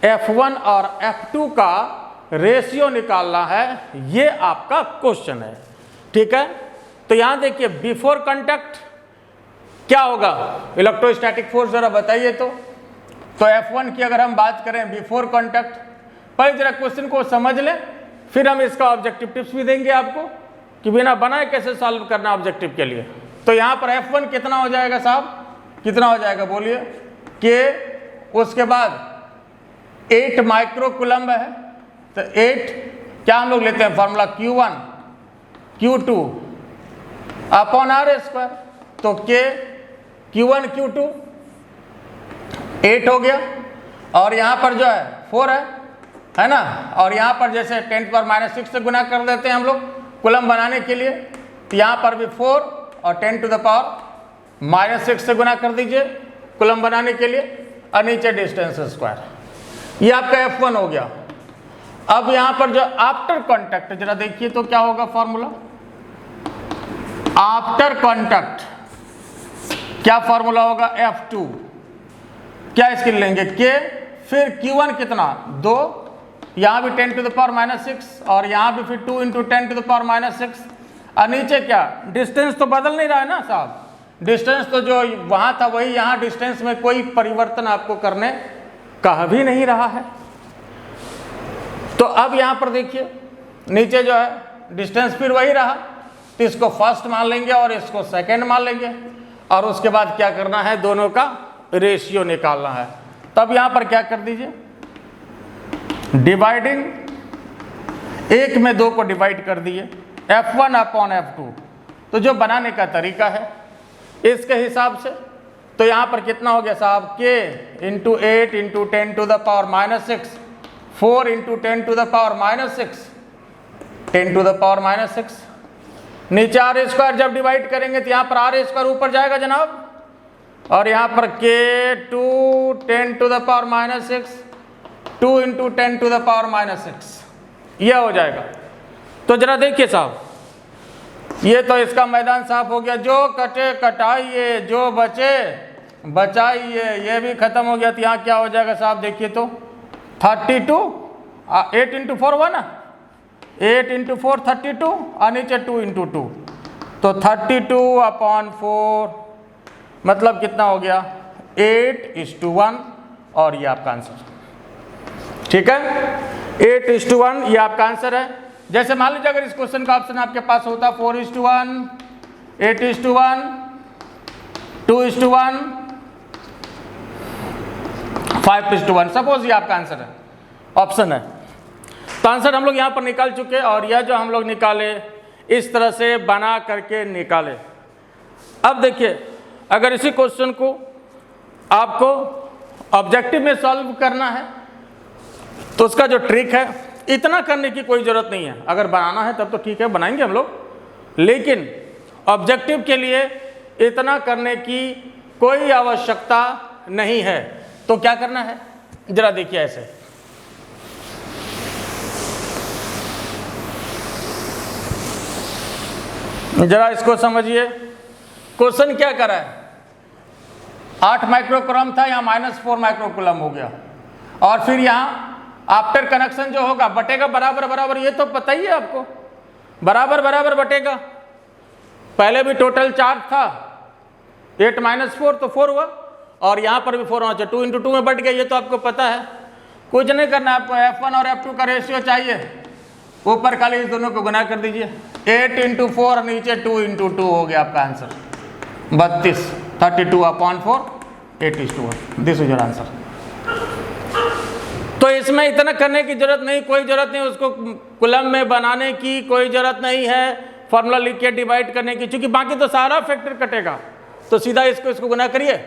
F1 और F2 का रेशियो निकालना है। ये आपका क्वेश्चन है, ठीक है। तो यहां देखिए बिफोर कांटेक्ट क्या होगा? इलेक्ट्रोस्टैटिक फोर्स जरा बताइए तो F1 की अगर हम बात करें बिफोर कांटेक्ट, पहले जरा क्वेश्चन को समझ लें, फिर हम इसका ऑब्जेक्टिव टिप्स भी देंगे आपको कि बिना बनाए कैसे सॉल्व करना ऑब्जेक्टिव के लिए। तो यहाँ पर F1 कितना हो जाएगा साहब? कितना हो जाएगा बोलिए? कि उसके बाद 8 माइक्रोकूलम है, तो 8 क्या हम लोग लेते हैं formula Q1 Q2 upon R²। तो K Q1 Q2 8 हो गया, और यहाँ पर जो है 4 है ना। और यहाँ पर जैसे 10⁻⁻6 से गुना कर देते हैं हम लोग कूलम बनाने के लिए, तो यहाँ पर भी 4 और 10⁻⁻6 से गुना कर दीजिए कूलम बनाने के लिए, और नीचे डिस्टेंस स्क्वायर। ये आपका F1 हो गया। अब यहाँ पर जो आफ्टर कॉन्टैक्ट जरा देखिए तो क्या होगा फॉर्मूला आफ्टर कॉन्टैक्ट? क्या फॉर्मूला होगा? F2 क्या इसके लेंगे? K, फिर Q1 कितना? 2, यहाँ भी 10⁻⁻6 और यहाँ भी फिर 2 × 10⁻⁻6, और नीचे क्या? डिस्टेंस तो बदल नहीं रहा है ना साहब। डिस्टेंस तो जो वहाँ था वही यहाँ, डिस्टेंस में कोई परिवर्तन आपको करने कह भी नहीं रहा है। तो अब यहाँ पर देखिए नीचे जो है डिस्टेंस फिर वही रहा, तो इसको फर्स्ट मान लेंगे और इसको सेकेंड मान लेंगे, और उसके बाद क्या करना है? दोनों का रेशियो निकालना है। तब यहाँ पर क्या कर दीजिए? डिवाइडिंग, 1 में 2 को डिवाइड कर दिए, F1 अपॉन F2। तो जो बनाने का तरीका है इसके हिसाब से, तो यहाँ पर कितना हो गया साहब? K × 8 × 10⁻⁻6, 4 × 10⁻⁻6, 10⁻⁻6, नीचे R² जब डिवाइड करेंगे तो यहाँ पर R² ऊपर जाएगा जनाब, और यहाँ पर K 2 10⁻⁻6, 2 × 10⁻⁻6 यह हो जाएगा। तो जरा देखिए साहब, ये तो इसका मैदान साफ हो गया। जो कटे कटाइए, जो बचे बचाइए, ये भी खत्म हो गया। तो यहाँ क्या हो जाएगा साहब, देखिए तो 32, 8 इंटू 4 हुआ ना, 8 इंटू 4 32 और नीचे 2 इंटू 2, तो 32/4 मतलब कितना हो गया 8:1 और ये आपका आंसर। ठीक है, 8:1 ये आपका आंसर है। जैसे मान लीजिए अगर इस क्वेश्चन का ऑप्शन आपके पास होता 4:1, 8:1, 2:1, 5:1, सपोज ये आपका आंसर है, ऑप्शन है। तो आंसर हम लोग यहाँ पर निकाल चुके और यह जो हम लोग निकाले इस तरह से बना करके निकाले। अब देखिए अगर इसी क्वेश्चन को आपको ऑब्जेक्टिव में सॉल्व करना है तो उसका जो ट्रिक है, इतना करने की कोई ज़रूरत नहीं है। अगर बनाना है तब तो ठीक है, बनाएंगे हम लोग, लेकिन ऑब्जेक्टिव के लिए इतना करने की कोई आवश्यकता नहीं है। तो क्या करना है जरा देखिए, ऐसे जरा इसको समझिए। क्वेश्चन क्या कर रहा है, 8 माइक्रोकूलम था, यहाँ -4 माइक्रोकूलम हो गया, और फिर यहाँ आफ्टर कनेक्शन जो होगा बटेगा बराबर बराबर, ये तो पता ही है आपको, बराबर बराबर बटेगा। पहले भी टोटल चार्ज था 8 - 4 तो 4 हुआ, और यहाँ पर भी 4 होना चाहिए, 2 इंटू 2 में बट गया, ये तो आपको पता है। कुछ नहीं करना आपको, F1 और F2 का रेशियो चाहिए, ऊपर खाली इस दोनों को गुना कर दीजिए। 8 इंटू 4 नीचे 2 इंटू 2 हो गया आपका answer 32, 32/4, 8:1, this is your answer. तो इसमें इतना करने की जरूरत नहीं, कोई जरूरत नहीं उसको कुलम में बनाने की, कोई जरूरत नहीं है फॉर्मूला लिख के डिवाइड करने की, क्योंकि बाकी तो सारा फैक्टर कटेगा। तो सीधा इसको गुना करिए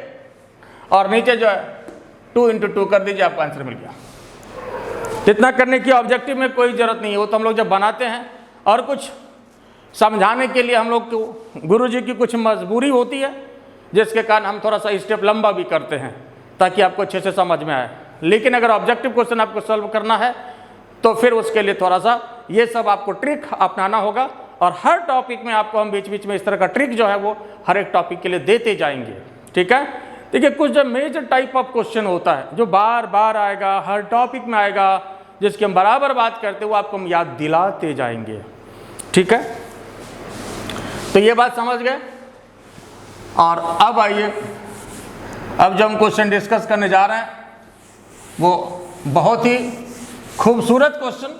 और नीचे जो है 2 इंटू 2 कर दीजिए, आपका आंसर मिल गया। इतना करने की ऑब्जेक्टिव में कोई ज़रूरत नहीं है, वो तो हम लोग जब बनाते हैं और कुछ समझाने के लिए हम लोग को गुरुजी की कुछ मजबूरी होती है, जिसके कारण हम थोड़ा सा स्टेप लंबा भी करते हैं ताकि आपको अच्छे से समझ में आए। लेकिन अगर ऑब्जेक्टिव क्वेश्चन आपको सॉल्व करना है तो फिर उसके लिए थोड़ा सा ये सब आपको ट्रिक अपनाना होगा, और हर टॉपिक में आपको हम बीच बीच में इस तरह का ट्रिक जो है वो हर एक टॉपिक के लिए देते जाएंगे। ठीक है, देखिए कुछ जो मेजर टाइप ऑफ क्वेश्चन होता है जो बार बार आएगा, हर टॉपिक में आएगा, जिसकी हम बराबर बात करते हैं, वो आपको हम याद दिलाते जाएंगे। ठीक है, तो ये बात समझ गए। और अब आइए, अब जो हम क्वेश्चन डिस्कस करने जा रहे हैं वो बहुत ही खूबसूरत क्वेश्चन,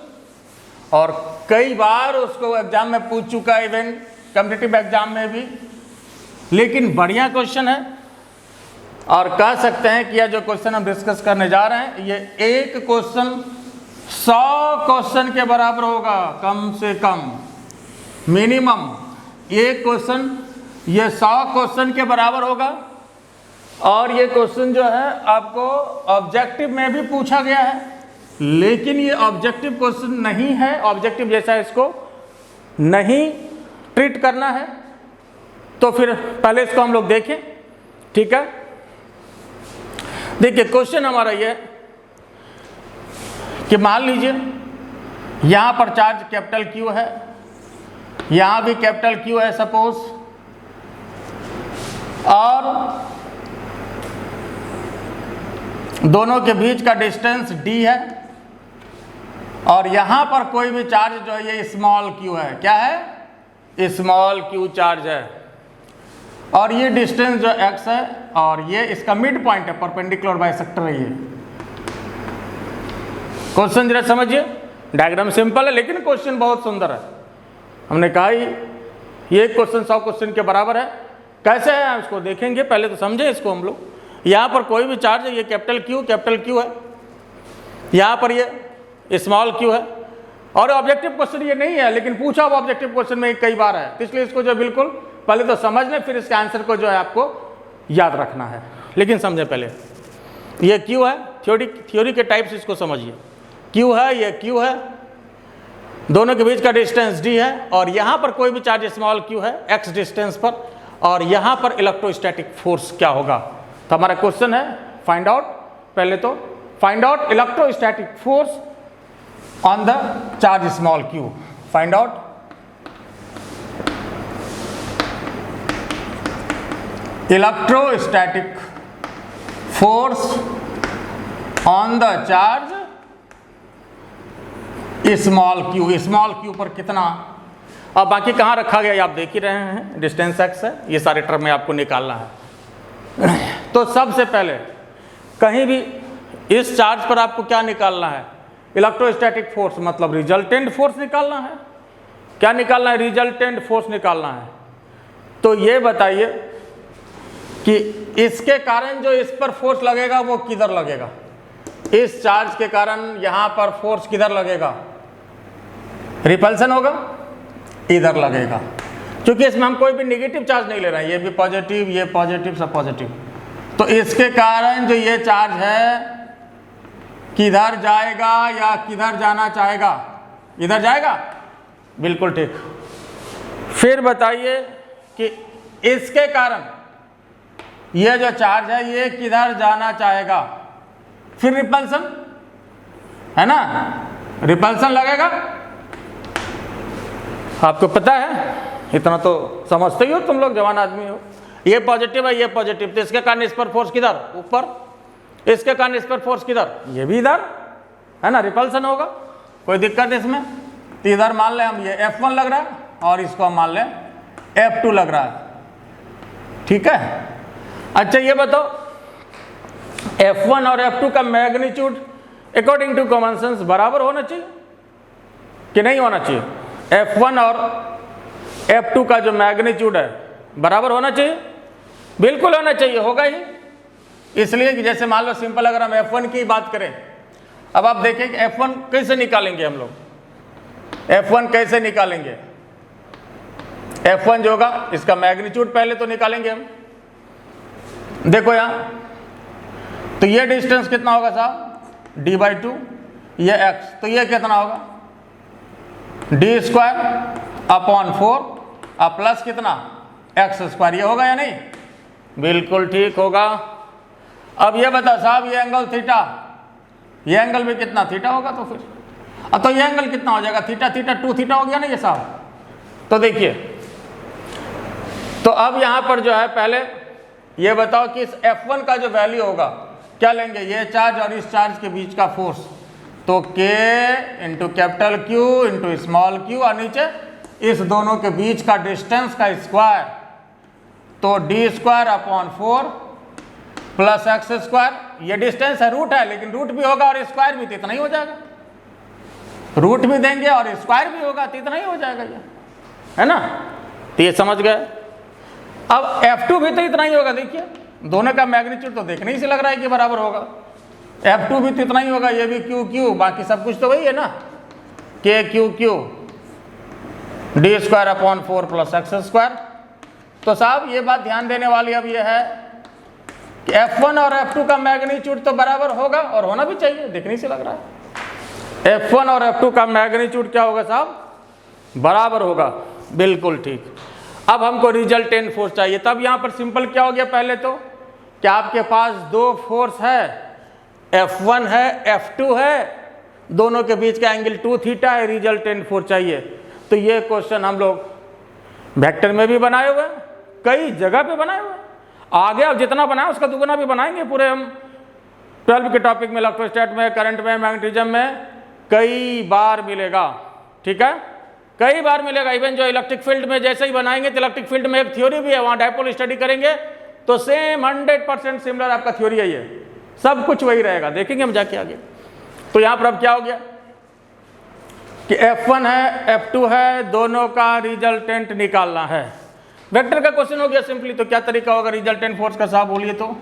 और कई बार उसको एग्जाम में पूछ चुका है, इवन कॉम्पिटिटिव एग्जाम में भी, लेकिन बढ़िया क्वेश्चन है। और कह सकते हैं कि यह जो क्वेश्चन हम डिस्कस करने जा रहे हैं, ये एक क्वेश्चन 100 क्वेश्चन के बराबर होगा, कम से कम मिनिमम एक क्वेश्चन ये 100 क्वेश्चन के बराबर होगा। और ये क्वेश्चन जो है आपको ऑब्जेक्टिव में भी पूछा गया है, लेकिन ये ऑब्जेक्टिव क्वेश्चन नहीं है, ऑब्जेक्टिव जैसा इसको नहीं ट्रीट करना है। तो फिर पहले इसको हम लोग देखें। ठीक है, देखिए क्वेश्चन हमारा ये कि मान लीजिए यहां पर चार्ज कैपिटल Q है, यहां भी कैपिटल Q है सपोज, और दोनों के बीच का डिस्टेंस d है, और यहां पर कोई भी चार्ज जो है ये स्मॉल q है। क्या है? स्मॉल q चार्ज है, और ये डिस्टेंस जो x है, और ये इसका मिड पॉइंट है, परपेंडिकुलर बाइसेक्टर है। ये क्वेश्चन जरा समझिए, डायग्राम सिंपल है लेकिन क्वेश्चन बहुत सुंदर है। हमने कहा ही ये क्वेश्चन 100 क्वेश्चन के बराबर है। कैसे है उसको देखेंगे, पहले तो समझे इसको हम लोग। यहाँ पर कोई भी चार्ज है, ये कैपिटल Q है, यहाँ पर ये स्मॉल q है, और ऑब्जेक्टिव क्वेश्चन ये नहीं है, लेकिन पूछा हुआ ऑब्जेक्टिव क्वेश्चन में कई बार है, तो इसलिए इसको जो बिल्कुल पहले तो समझ लें, फिर इसके आंसर को जो है आपको याद रखना है। लेकिन समझे पहले, ये Q है, थ्योरी के टाइप से इसको समझिए। Q है, ये Q है, दोनों के बीच का डिस्टेंस d है, और यहाँ पर कोई भी चार्ज स्मॉल q है x डिस्टेंस पर, और यहाँ पर इलेक्ट्रोस्टैटिक फोर्स क्या होगा। तो हमारा क्वेश्चन है फाइंड आउट, पहले तो find out electrostatic force on the charge small q। Find out electrostatic force on the charge small Q पर कितना। अब बाकी कहाँ रखा गया ये आप देख ही रहे हैं, डिस्टेंस एक्स है, ये सारे टर्म में आपको निकालना है। तो सबसे पहले कहीं भी इस चार्ज पर आपको क्या निकालना है, इलेक्ट्रोस्टैटिक फोर्स, मतलब रिजल्टेंट फोर्स निकालना है। क्या निकालना है? रिजल्टेंट फोर्स निकालना है। तो ये बताइए कि इसके कारण जो इस पर फोर्स लगेगा वो किधर लगेगा? इस चार्ज के कारण यहां पर फोर्स किधर लगेगा? रिपल्सन होगा, इधर लगेगा, क्योंकि इसमें हम कोई भी नेगेटिव चार्ज नहीं ले रहे हैं, ये भी पॉजिटिव, ये पॉजिटिव, सब पॉजिटिव। तो इसके कारण जो ये चार्ज है किधर जाएगा या किधर जाना चाहेगा? इधर जाएगा, बिल्कुल ठीक। फिर बताइए कि इसके कारण ये जो चार्ज है ये किधर जाना चाहेगा? फिर रिपल्सन है ना, रिपल्सन लगेगा। आपको पता है, इतना तो समझते ही हो तुम लोग, जवान आदमी हो। ये पॉजिटिव है, ये पॉजिटिव, तो इसके कारण इस पर फोर्स किधर? ऊपर। इसके कारण इस पर फोर्स किधर? ये भी इधर है ना, रिपल्सन होगा। कोई दिक्कत इसमें? तो इधर मान लें हम ये F1 लग रहा है और इसको हम मान लें F2 लग रहा है, ठीक है। अच्छा ये बताओ, F1 और F2 का magnitude according to common sense बराबर होना चाहिए कि नहीं होना चाहिए? F1 और F2 का जो मैग्नीट्यूड है बराबर होना चाहिए, बिल्कुल होना चाहिए, होगा ही। इसलिए कि जैसे मान लो सिंपल, अगर हम F1 की बात करें, अब आप देखें कि F1 कैसे निकालेंगे हम लोग। F1 कैसे निकालेंगे? F1 जो होगा इसका मैग्नीट्यूड पहले तो निकालेंगे हम। देखो यहाँ, तो ये डिस्टेंस कितना होगा साहब? d/2, ये x, तो ये कितना होगा? d²/4 और प्लस कितना? x²। ये होगा या नहीं? बिल्कुल ठीक होगा। अब ये बता साहब, ये एंगल थीटा, ये एंगल भी कितना? थीटा होगा। तो फिर अब तो ये एंगल कितना हो जाएगा? थीटा, थीटा 2 थीटा हो गया ना ये साहब। तो देखिए, तो अब यहाँ पर जो है पहले ये बताओ कि इस F1 का जो वैल्यू होगा क्या लेंगे? ये चार्ज और इस चार्ज के बीच का फोर्स, तो K into capital Q into small q, और नीचे इस दोनों के बीच का डिस्टेंस का स्क्वायर, तो d²/4 प्लस x²। ये डिस्टेंस है, रूट है, लेकिन रूट भी होगा और स्क्वायर भी, तो इतना ही हो जाएगा। रूट भी देंगे और स्क्वायर भी होगा, तो इतना ही हो जाएगा, ये है ना। तो ये समझ गए। अब F2 भी तो इतना ही होगा। देखिए दोनों का मैग्नीट्यूड तो देखने ही से लग रहा है कि बराबर होगा। F2 भी तो इतना ही होगा, ये भी Q, बाकी सब कुछ तो वही है ना, K d²/4 प्लस x²। तो साहब ये बात ध्यान देने वाली अब ये है कि F1 और F2 का मैग्नीट्यूड तो बराबर होगा, और होना भी चाहिए, देखने से लग रहा है। F1 और F2 का मैग्नीट्यूड क्या होगा साहब? बराबर होगा, बिल्कुल ठीक। अब हमको रिजल्टेंट फोर्स चाहिए। तब यहाँ पर सिंपल क्या हो गया? पहले तो क्या आपके पास दो फोर्स है, F1 है, F2 है, दोनों के बीच का एंगल 2 थीटा है, रिजल्टेंट फोर्स चाहिए। तो ये क्वेश्चन हम लोग वेक्टर में भी बनाए हुए हैं, कई जगह पे बनाए हुए हैं, आगे अब जितना बनाए उसका दुगना भी बनाएंगे। पूरे हम 12 के टॉपिक में, इलेक्ट्रोस्टैट में, करंट में, मैग्नेटिज्म में कई बार मिलेगा, ठीक है, कई बार मिलेगा। इवन जो इलेक्ट्रिक फील्ड में जैसे ही बनाएंगे, तो इलेक्ट्रिक फील्ड में एक थ्योरी भी है, वहाँ डायपोल स्टडी करेंगे तो सेम 100% सिमिलर आपका थ्योरी है, ये सब कुछ वही रहेगा, देखेंगे हम जाके आगे। तो यहाँ पर अब क्या हो गया कि F1 है, F2 है, दोनों का रिजल्टेंट निकालना है। वेक्टर का क्वेश्चन हो गया सिंपली। तो क्या तरीका होगा रिजल्टेंट फोर्स का साहब? बोलिए तो।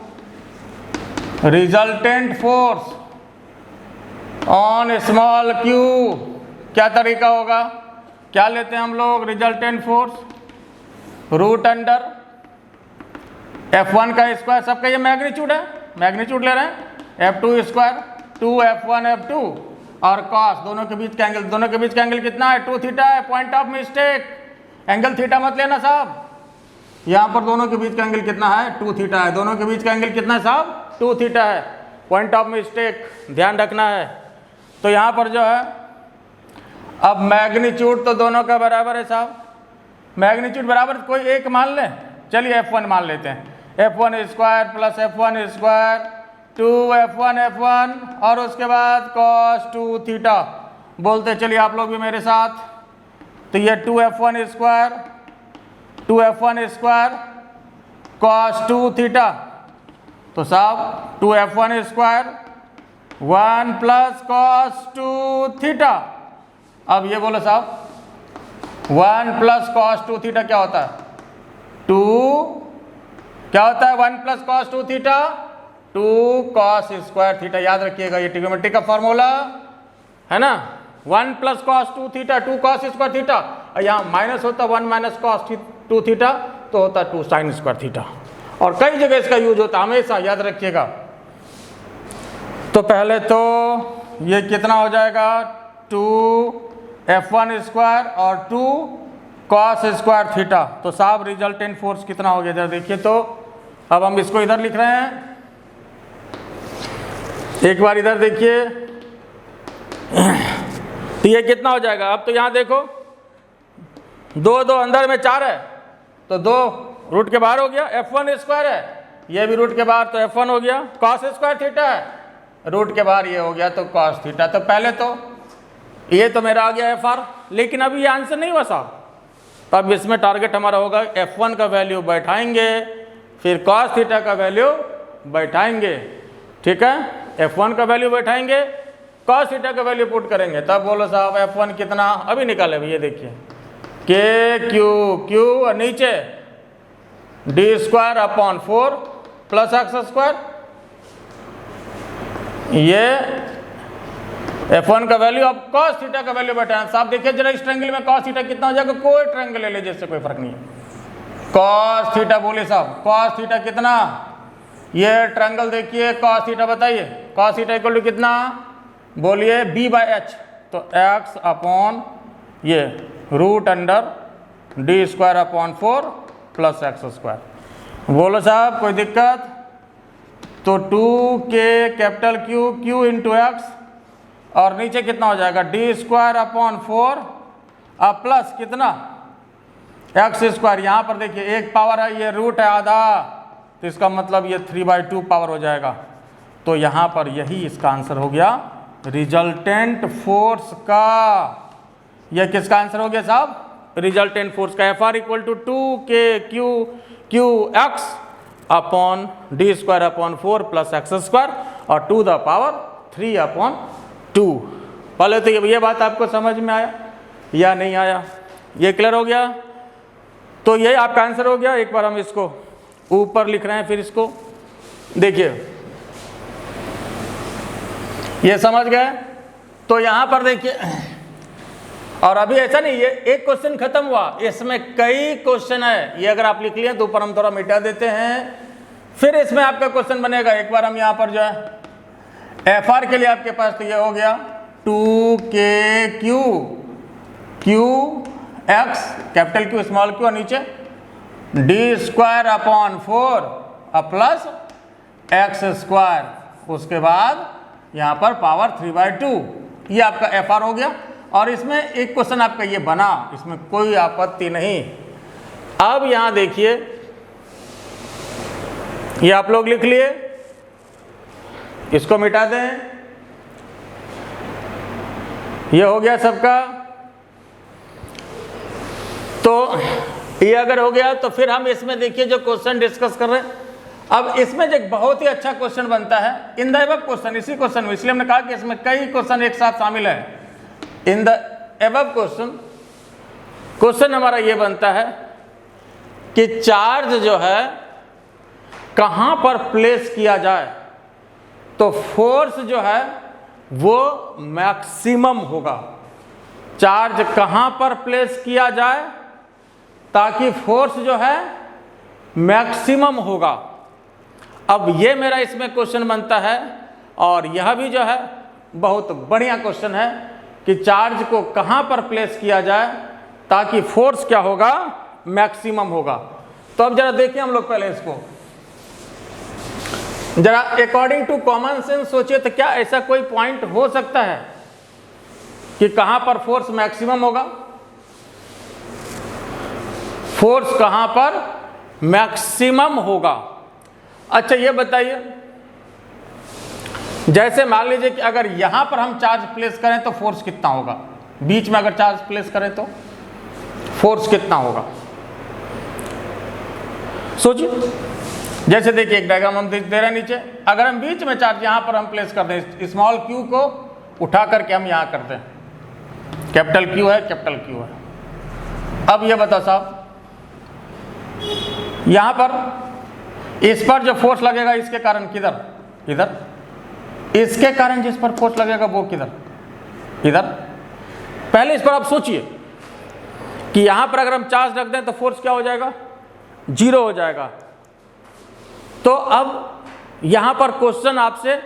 Resultant force on small q, क्या तरीका होगा? क्या लेते हैं हम लोग? Resultant force root under F1 का स्क्वायर, सबका ये मैग्नीट्यूड है, मैग्नीट्यूड ले रहे हैं, F2 स्क्वायर 2F1 F2, और cos, दोनों के बीच का एंगल, दोनों के बीच का एंगल कितना है? 2 थीटा है। Point of mistake, angle theta मत लेना साहब, यहाँ पर दोनों के बीच का एंगल कितना है? 2 थीटा है। दोनों के बीच का एंगल कितना है साहब? 2 थीटा है। पॉइंट ऑफ मिस्टेक ध्यान रखना है। तो यहाँ पर जो है अब मैग्नीट्यूड तो दोनों का बराबर है साहब, मैग्नीट्यूड बराबर, कोई एक मान लें, चलिए F1 मान लेते हैं। F1 square plus F1 square 2F1 और उसके बाद cos 2 थीटा। बोलते चलिए आप लोग भी मेरे साथ। तो ये 2F1 स्क्वायर cos 2 थीटा। तो साहब 2F1 square 1 plus cos 2 theta. अब ये बोलो साहब 1 प्लस cos 2 थीटा क्या होता है? 2 क्या होता है? 1 plus cos 2 theta 2 cos square theta. याद रखिएगा ये ट्रिग्नोमेट्री का फॉर्मूला है ना। 1 plus cos 2 theta 2 cos square theta, और यहाँ माइनस होता 1 माइनस cos 2 थीटा तो होता 2 sin स्क्वायर थीटा। और कई जगह इसका यूज होता है, हमेशा याद रखिएगा। तो पहले तो ये कितना हो जाएगा? 2F1 स्क्वायर और 2 cos स्क्वायर थीटा। तो साहब रिजल्टेंट फोर्स कितना हो गया इधर देखिए। तो अब हम इसको इधर लिख रहे हैं, एक बार इधर देखिए। तो ये कितना हो जाएगा? अब तो यहाँ देखो 2 अंदर में 4 है तो 2 रूट के बाहर हो गया। F1 स्क्वायर है, ये भी रूट के बाहर तो F1 हो गया। cos स्क्वायर थीटा है, रूट के बाहर ये हो गया तो cos थीटा। तो पहले तो ये तो मेरा आ गया FR, लेकिन अभी ये आंसर नहीं हुआ साहब। तब इसमें टारगेट हमारा होगा F1 का वैल्यू बैठाएंगे, फिर cos थीटा का वैल्यू बैठाएंगे। ठीक है, F1 का वैल्यू बैठाएंगे, cos थीटा का वैल्यू पुट करेंगे। तब बोलो साहब F1 कितना? अभी निकाले भैया देखिए, K Q और नीचे D square upon 4 plus x square. ये F1 का वैल्यू, अब cos थीटा का वैल्यू बैठाना। साहब देखिए जरा इस ट्रायंगल में cos थीटा कितना हो जाएगा? कोई ट्रायंगल ले लीजिए, इससे कोई फर्क नहीं है। cos थीटा बोलिए साहब, cos थीटा कितना? ये ट्रायंगल देखिए, cos थीटा बताइए। cos थीटा इक्वल टू कितना बोलिए? B/H। तो x अपॉन ये root under D square upon 4 plus x square. बोलो साहब कोई दिक्कत? तो 2K capital Q into x और नीचे कितना हो जाएगा? D स्क्वायर अपॉन 4 अब प्लस कितना? X square. यहाँ पर देखिए एक पावर है, ये रूट है आधा, तो इसका मतलब ये 3/2 पावर हो जाएगा। तो यहाँ पर यही इसका आंसर हो गया रिजल्टेंट फोर्स का। यह किसका आंसर हो गया साहब? रिजल्टेंट फोर्स का। FR equal to 2K Q x upon D square upon 4 plus x square और 2 द पावर 3/2। पहले तो ये बात आपको समझ में आया या नहीं आया? ये क्लियर हो गया? तो ये आपका आंसर हो गया। एक बार हम इसको ऊपर लिख रहे हैं, फिर इसको देखिए, ये समझ गए? तो यहां पर देखिए, और अभी ऐसा नहीं, ये एक क्वेश्चन खत्म हुआ, इसमें कई क्वेश्चन है। ये अगर आप लिख लिए तो ऊपर हम थोड़ा मिटा देते हैं, फिर इसमें आपका क्वेश्चन बनेगा। एक बार हम यहाँ पर जो है FR के लिए आपके पास तो ये हो गया 2K Q x capital Q small q और नीचे D स्क्वायर अपॉन 4 और प्लस एक्स स्क्वायर। उसके बाद यहाँ पर पावर 3/2। ये आपका FR हो गया। और इसमें एक क्वेश्चन आपका ये बना, इसमें कोई आपत्ति नहीं। अब यहाँ देखिए, ये आप लोग लिख लिए, इसको मिटा दें। ये हो गया सबका। तो ये अगर हो गया तो फिर हम इसमें देखिए जो क्वेश्चन डिस्कस कर रहे हैं, अब इसमें जो एक बहुत ही अच्छा क्वेश्चन बनता है इन द अबव क्वेश्चन, इसी क्वेश्चन में, इसलिए हमने कहा कि इसमें कई क्वेश्चन एक साथ शामिल है। इन द अबव क्वेश्चन हमारा ये बनता है कि चार्ज जो है कहां पर प्लेस किया जाए तो फोर्स जो है वो मैक्सिमम होगा। चार्ज कहां पर प्लेस किया जाए ताकि फोर्स जो है मैक्सिमम होगा। अब ये मेरा इसमें क्वेश्चन बनता है, और यह भी जो है बहुत बढ़िया क्वेश्चन है कि चार्ज को कहां पर प्लेस किया जाए ताकि फोर्स क्या होगा? मैक्सिमम होगा। तो अब जरा देखिए हम लोग पहले इसको जरा अकॉर्डिंग टू कॉमन सेंस सोचिए, तो क्या ऐसा कोई पॉइंट हो सकता है कि कहां पर फोर्स मैक्सिमम होगा? फोर्स कहां पर मैक्सिमम होगा? अच्छा ये बताइए, जैसे मान लीजिए कि अगर यहां पर हम चार्ज प्लेस करें तो फोर्स कितना होगा, बीच में अगर चार्ज प्लेस करें तो फोर्स कितना होगा, सोचिए। जैसे देखिए एक डायग्राम हम दे रहे हैं नीचे, अगर हम बीच में चार्ज यहां पर हम प्लेस कर दें, स्मॉल क्यू को उठा करके हम यहां करते हैं, कैपिटल क्यू है, कैपिटल क्यू है। अब ये बताओ साहब, यहां पर इस पर जो फोर्स लगेगा इसके कारण किधर, इधर, इसके कारण जिस पर फोर्स लगेगा वो किधर, इधर। पहले इस पर आप सोचिए कि यहां पर अगर हम चार्ज रख दें तो फोर्स क्या हो जाएगा, 0 हो जाएगा। तो अब यहां पर क्वेश्चन आपसे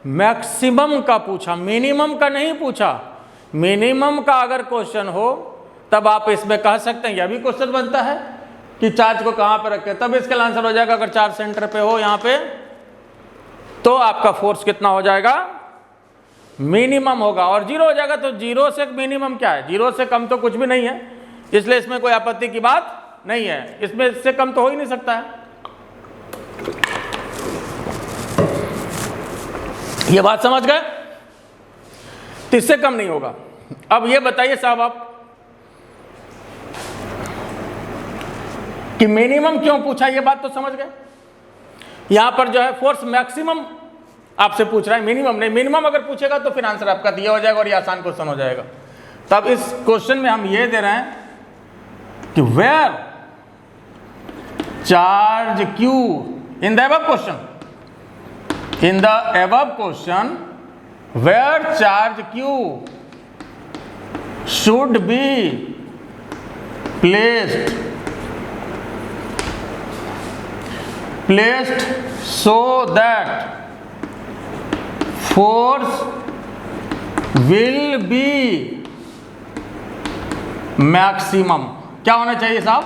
मैक्सिमम का पूछा, मिनिमम का नहीं पूछा। मिनिमम का अगर क्वेश्चन हो तब आप इसमें कह सकते हैं, यह भी क्वेश्चन बनता है कि चार्ज को कहां पर रखें, तब इसका आंसर हो जाएगा अगर चार्ज सेंटर पे हो यहां पे तो आपका फोर्स कितना हो जाएगा, मिनिमम होगा। और 0 हो जाएगा तो 0 से मिनिमम क्या है, 0 से कम तो कुछ भी नहीं है, इसलिए इसमें कोई आपत्ति की बात नहीं है, इसमें इससे कम तो हो ही नहीं सकता है। ये बात समझ गए, तो इससे कम नहीं होगा। अब ये बताइए साहब आप कि मिनिमम क्यों पूछा, ये बात तो समझ गए। यहां पर जो है फोर्स मैक्सिमम आपसे पूछ रहा है, मिनिमम नहीं। मिनिमम अगर पूछेगा तो फिर आंसर आपका दिया हो जाएगा और ये आसान क्वेश्चन हो जाएगा। तब इस क्वेश्चन में हम ये दे रहे हैं कि where charge Q in the above question, in the above question where charge q should be placed so that force will be maximum। क्या होना चाहिए साहब,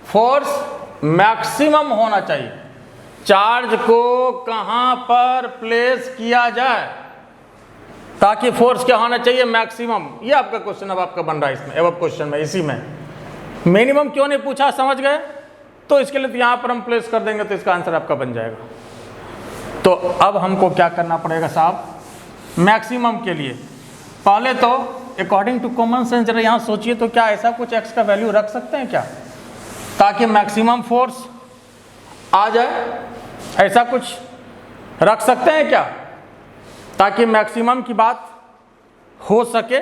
फोर्स मैक्सिमम होना चाहिए। चार्ज को कहां पर प्लेस किया जाए ताकि फोर्स क्या होना चाहिए, मैक्सिमम। ये आपका क्वेश्चन अब आपका बन रहा है इसमें, अब क्वेश्चन में, इसी में। मिनिमम क्यों नहीं पूछा, समझ गए, तो इसके लिए तो यहां पर हम प्लेस कर देंगे तो इसका आंसर आपका बन जाएगा। तो अब हमको क्या करना पड़ेगा साहब, मैक्सिमम के लिए पहले तो अकॉर्डिंग टू कॉमन सेंस जरा यहां सोचिए, तो क्या ऐसा कुछ एक्स का वैल्यू रख सकते हैं क्या ताकि मैक्सिमम फोर्स आ जाए, ऐसा कुछ रख सकते हैं क्या ताकि मैक्सिमम की बात हो सके।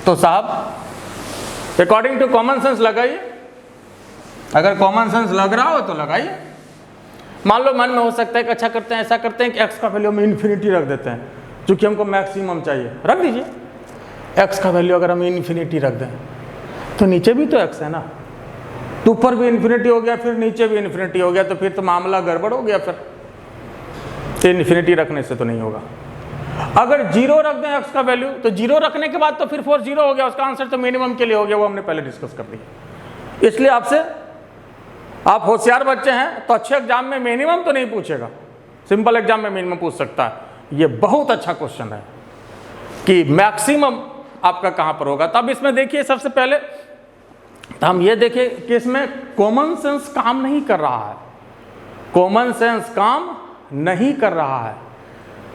तो साहब अकॉर्डिंग टू कॉमन सेंस लगाइए, अगर कॉमन सेंस लग रहा हो तो लगाइए। मान लो मन में हो सकता है कि अच्छा करते हैं, ऐसा करते हैं कि एक्स का वैल्यू हम इन्फिनिटी रख देते हैं क्योंकि हमको मैक्सिमम चाहिए, रख दीजिए एक्स का वैल्यू अगर हम इन्फिनिटी रख दें तो नीचे भी तो एक्स है ना, तो ऊपर भी इन्फिनिटी हो गया फिर नीचे भी इन्फिनिटी हो गया, तो फिर तो मामला गड़बड़ हो गया। फिर इन्फिनिटी रखने से तो नहीं होगा। अगर 0 रख दें एक्स का वैल्यू तो 0 रखने के बाद तो फिर फोर्स 0 हो गया, उसका आंसर तो मिनिमम के लिए हो गया, वो हमने पहले डिस्कस कर दिया। इसलिए आपसे, आप होशियार बच्चे हैं तो अच्छे एग्जाम में मिनिमम तो नहीं पूछेगा, सिंपल एग्जाम में मिनिमम पूछ सकता है। ये बहुत अच्छा क्वेश्चन है कि मैक्सिमम आपका कहां पर होगा। तब इसमें देखिए सबसे पहले तो हम ये देखें कि इसमें कॉमन सेंस काम नहीं कर रहा है, कॉमन सेंस काम नहीं कर रहा है।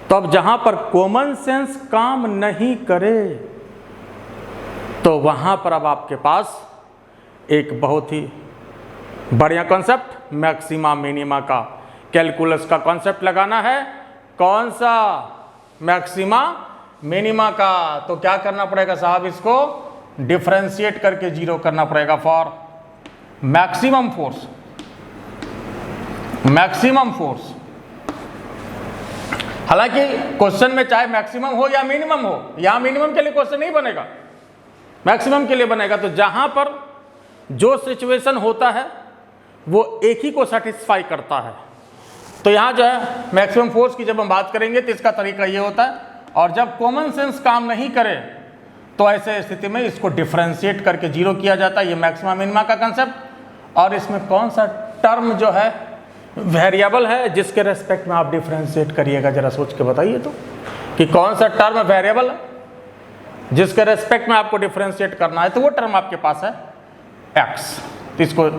तो अब जहां पर कॉमन सेंस काम नहीं करे तो वहां पर अब आपके पास एक बहुत ही बढ़िया कॉन्सेप्ट मैक्सिमा मिनिमा का, कैलकुलस का कॉन्सेप्ट लगाना है। कौन सा, मैक्सिमा मिनिमा का। तो क्या करना पड़ेगा साहब, इसको डिफरेंशिएट करके 0 करना पड़ेगा for maximum force, maximum force. हालांकि क्वेश्चन में चाहे मैक्सिमम हो या मिनिमम हो, यहां मिनिमम के लिए क्वेश्चन नहीं बनेगा, मैक्सिमम के लिए बनेगा। तो जहां पर जो सिचुएशन होता है वो एक ही को सेटिस्फाई करता है। तो यहां जो है मैक्सिमम फोर्स की जब हम बात करेंगे तो इसका तरीका ये होता है, और जब कॉमन सेंस काम नहीं करे तो ऐसे स्थिति में इसको डिफरेंशिएट करके 0 किया जाता है। ये मैक्सिमा मिनिमा का कंसेप्ट। और इसमें कौन सा टर्म जो है वेरिएबल है जिसके रेस्पेक्ट में आप डिफरेंशिएट करिएगा, जरा सोच के बताइए तो कि कौन सा टर्म वेरिएबल है जिसके रेस्पेक्ट में आपको डिफरेंशिएट करना है। तो वो टर्म आपके पास है एक्स। तो इसको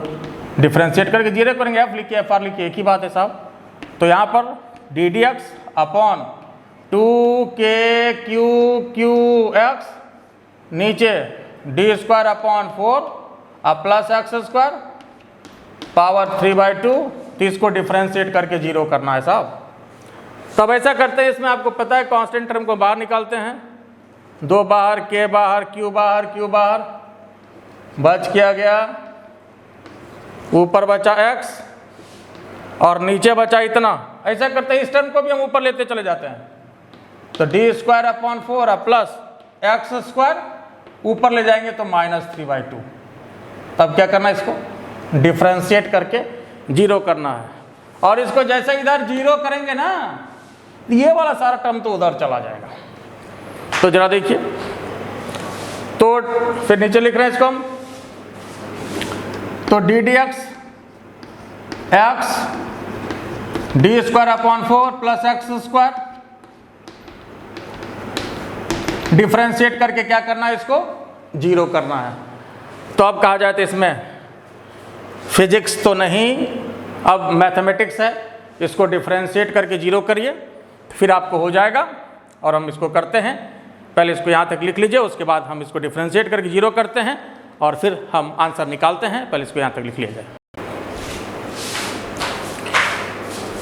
डिफ्रेंशिएट करके जीरो करेंगे, एफ लिखिए एफ आर लिखिए, एक ही बात है साहब। तो यहाँ पर D D x upon 2k/q/x नीचे डी स्क्वायर अपॉन 4 अब प्लस एक्स स्क्वायर पावर 3/2, तो इसको डिफ्रेंशिएट करके जीरो करना है साहब। तब ऐसा करते हैं, इसमें आपको पता है कांस्टेंट टर्म को बाहर निकालते हैं, 2 बाहर, k बाहर, q बाहर, q बाहर, बच क्या गया, ऊपर बचा x और नीचे बचा इतना। ऐसा करते हैं इस टर्म को भी हम ऊपर लेते चले जाते हैं, तो डी स्क्वायर अपॉन 4 अब प्लस एक्स स्क्वायर ऊपर ले जाएंगे तो -3/2। तब क्या करना है, इसको डिफ्रेंशिएट करके जीरो करना है। और इसको जैसे इधर जीरो करेंगे ना, ये वाला सारा टर्म तो उधर चला जाएगा। तो जरा देखिए, तो फिर नीचे लिख रहे हैं इसको हम, तो D D x D square upon 4 plus x square differentiate करके क्या करना है, इसको जीरो करना है। तो अब कहा जाए तो इसमें फिजिक्स तो नहीं, अब मैथमेटिक्स है, इसको डिफ्रेंशिएट करके जीरो करिए, फिर आपको हो जाएगा। और हम इसको करते हैं, पहले इसको यहाँ तक लिख लीजिए, उसके बाद हम इसको डिफ्रेंशिएट करके जीरो करते हैं और फिर हम आंसर निकालते हैं। पहले इसको यहाँ तक लिख लिया जाए।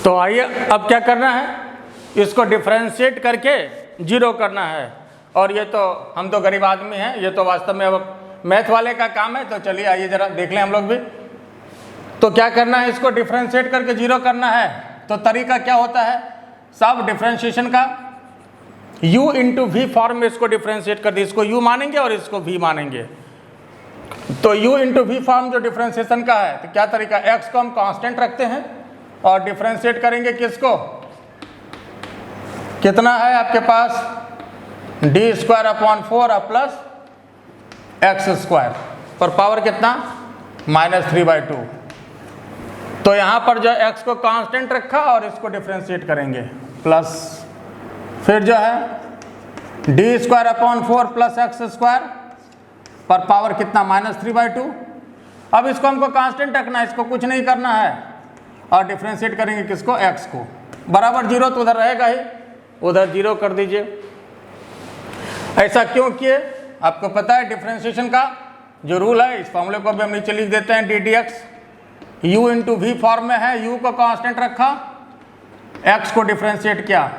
तो आइए अब क्या करना है, इसको डिफ्रेंशिएट करके जीरो करना है। और ये तो हम तो गरीब आदमी हैं, ये तो वास्तव में अब मैथ वाले का काम है। तो चलिए आइए जरा देख लें हम लोग भी। तो क्या करना है, इसको डिफ्रेंशिएट करके जीरो करना है। तो तरीका क्या होता है साहब, डिफ्रेंशिएशन का u इंटू वी फॉर्म में इसको डिफ्रेंशिएट कर दिए, इसको u मानेंगे और इसको v मानेंगे। तो u इंटू वी फॉर्म जो डिफ्रेंशिएशन का है, तो क्या तरीका, x को हम कांस्टेंट रखते हैं और डिफ्रेंशिएट करेंगे किसको, कितना है आपके पास, डी स्क्वायर अपॉन 4 अब प्लस एक्स स्क्वायर पर पावर कितना, -3/2। तो यहाँ पर जो x को कांस्टेंट रखा और इसको डिफ्रेंशिएट करेंगे, प्लस फिर जो है D square upon 4 plus x square पर पावर कितना, -3/2। अब इसको हमको कांस्टेंट रखना है, इसको कुछ नहीं करना है और डिफ्रेंशिएट करेंगे किसको, x को, बराबर जीरो तो उधर रहेगा ही, उधर जीरो कर दीजिए। ऐसा क्यों किए, आपको पता है डिफ्रेंशिएशन का जो रूल है, इस फॉर्मूले को भी हम नीचे लिख देते हैं, D D x u into V form में है, u को कांस्टेंट रखा, x को डिफ्रेंशिएट किया,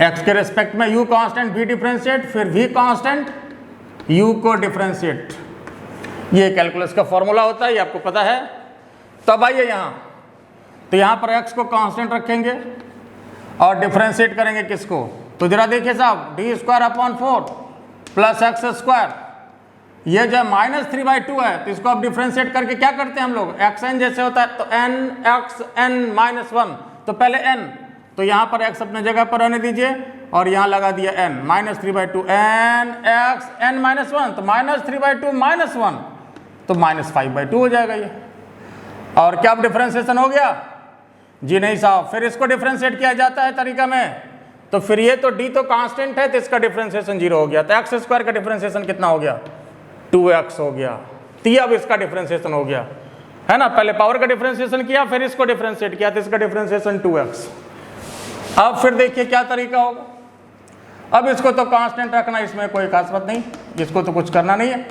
x के रेस्पेक्ट में u कांस्टेंट, v डिफ्रेंशिएट, फिर v कांस्टेंट, u को डिफ्रेंशिएट। ये कैलकुलस का फॉर्मूला होता है, ये आपको पता है। तब आइए यहाँ, तो यहाँ पर x को कांस्टेंट रखेंगे और डिफ्रेंशिएट करेंगे किसको, तो जरा देखिए साहब, D square upon 4 plus x square, ये जो -3/2 है, तो इसको अब डिफ्रेंशिएट करके क्या करते हैं हम लोग, एक्स एन जैसे होता है, तो एन एक्स एन -1, तो पहले n, तो यहाँ पर x अपने जगह पर रहने दीजिए और यहाँ लगा दिया n, -3/2 n x n -1, तो -3/2 -1, तो -5/2 हो जाएगा ये। और क्या अब डिफ्रेंशिएशन हो गया जी, नहीं साहब, फिर इसको डिफ्रेंशिएट किया जाता है तरीका में। तो फिर ये तो d तो कांस्टेंट है, तो इसका डिफ्रेंशिएशन जीरो हो गया, तो एक्स स्क्वायर का डिफ्रेंशिएशन कितना हो गया, 2x हो गया। तो अब इसका डिफ्रेंशिएशन हो गया है ना, पहले पावर का डिफ्रेंशिएशन किया, फिर इसको डिफ्रेंशिएट किया, तो इसका डिफ्रेंशिएशन 2x। अब फिर देखिए क्या तरीका होगा, अब इसको तो कांस्टेंट रखना, इसमें कोई खास बात नहीं, इसको तो कुछ करना नहीं है,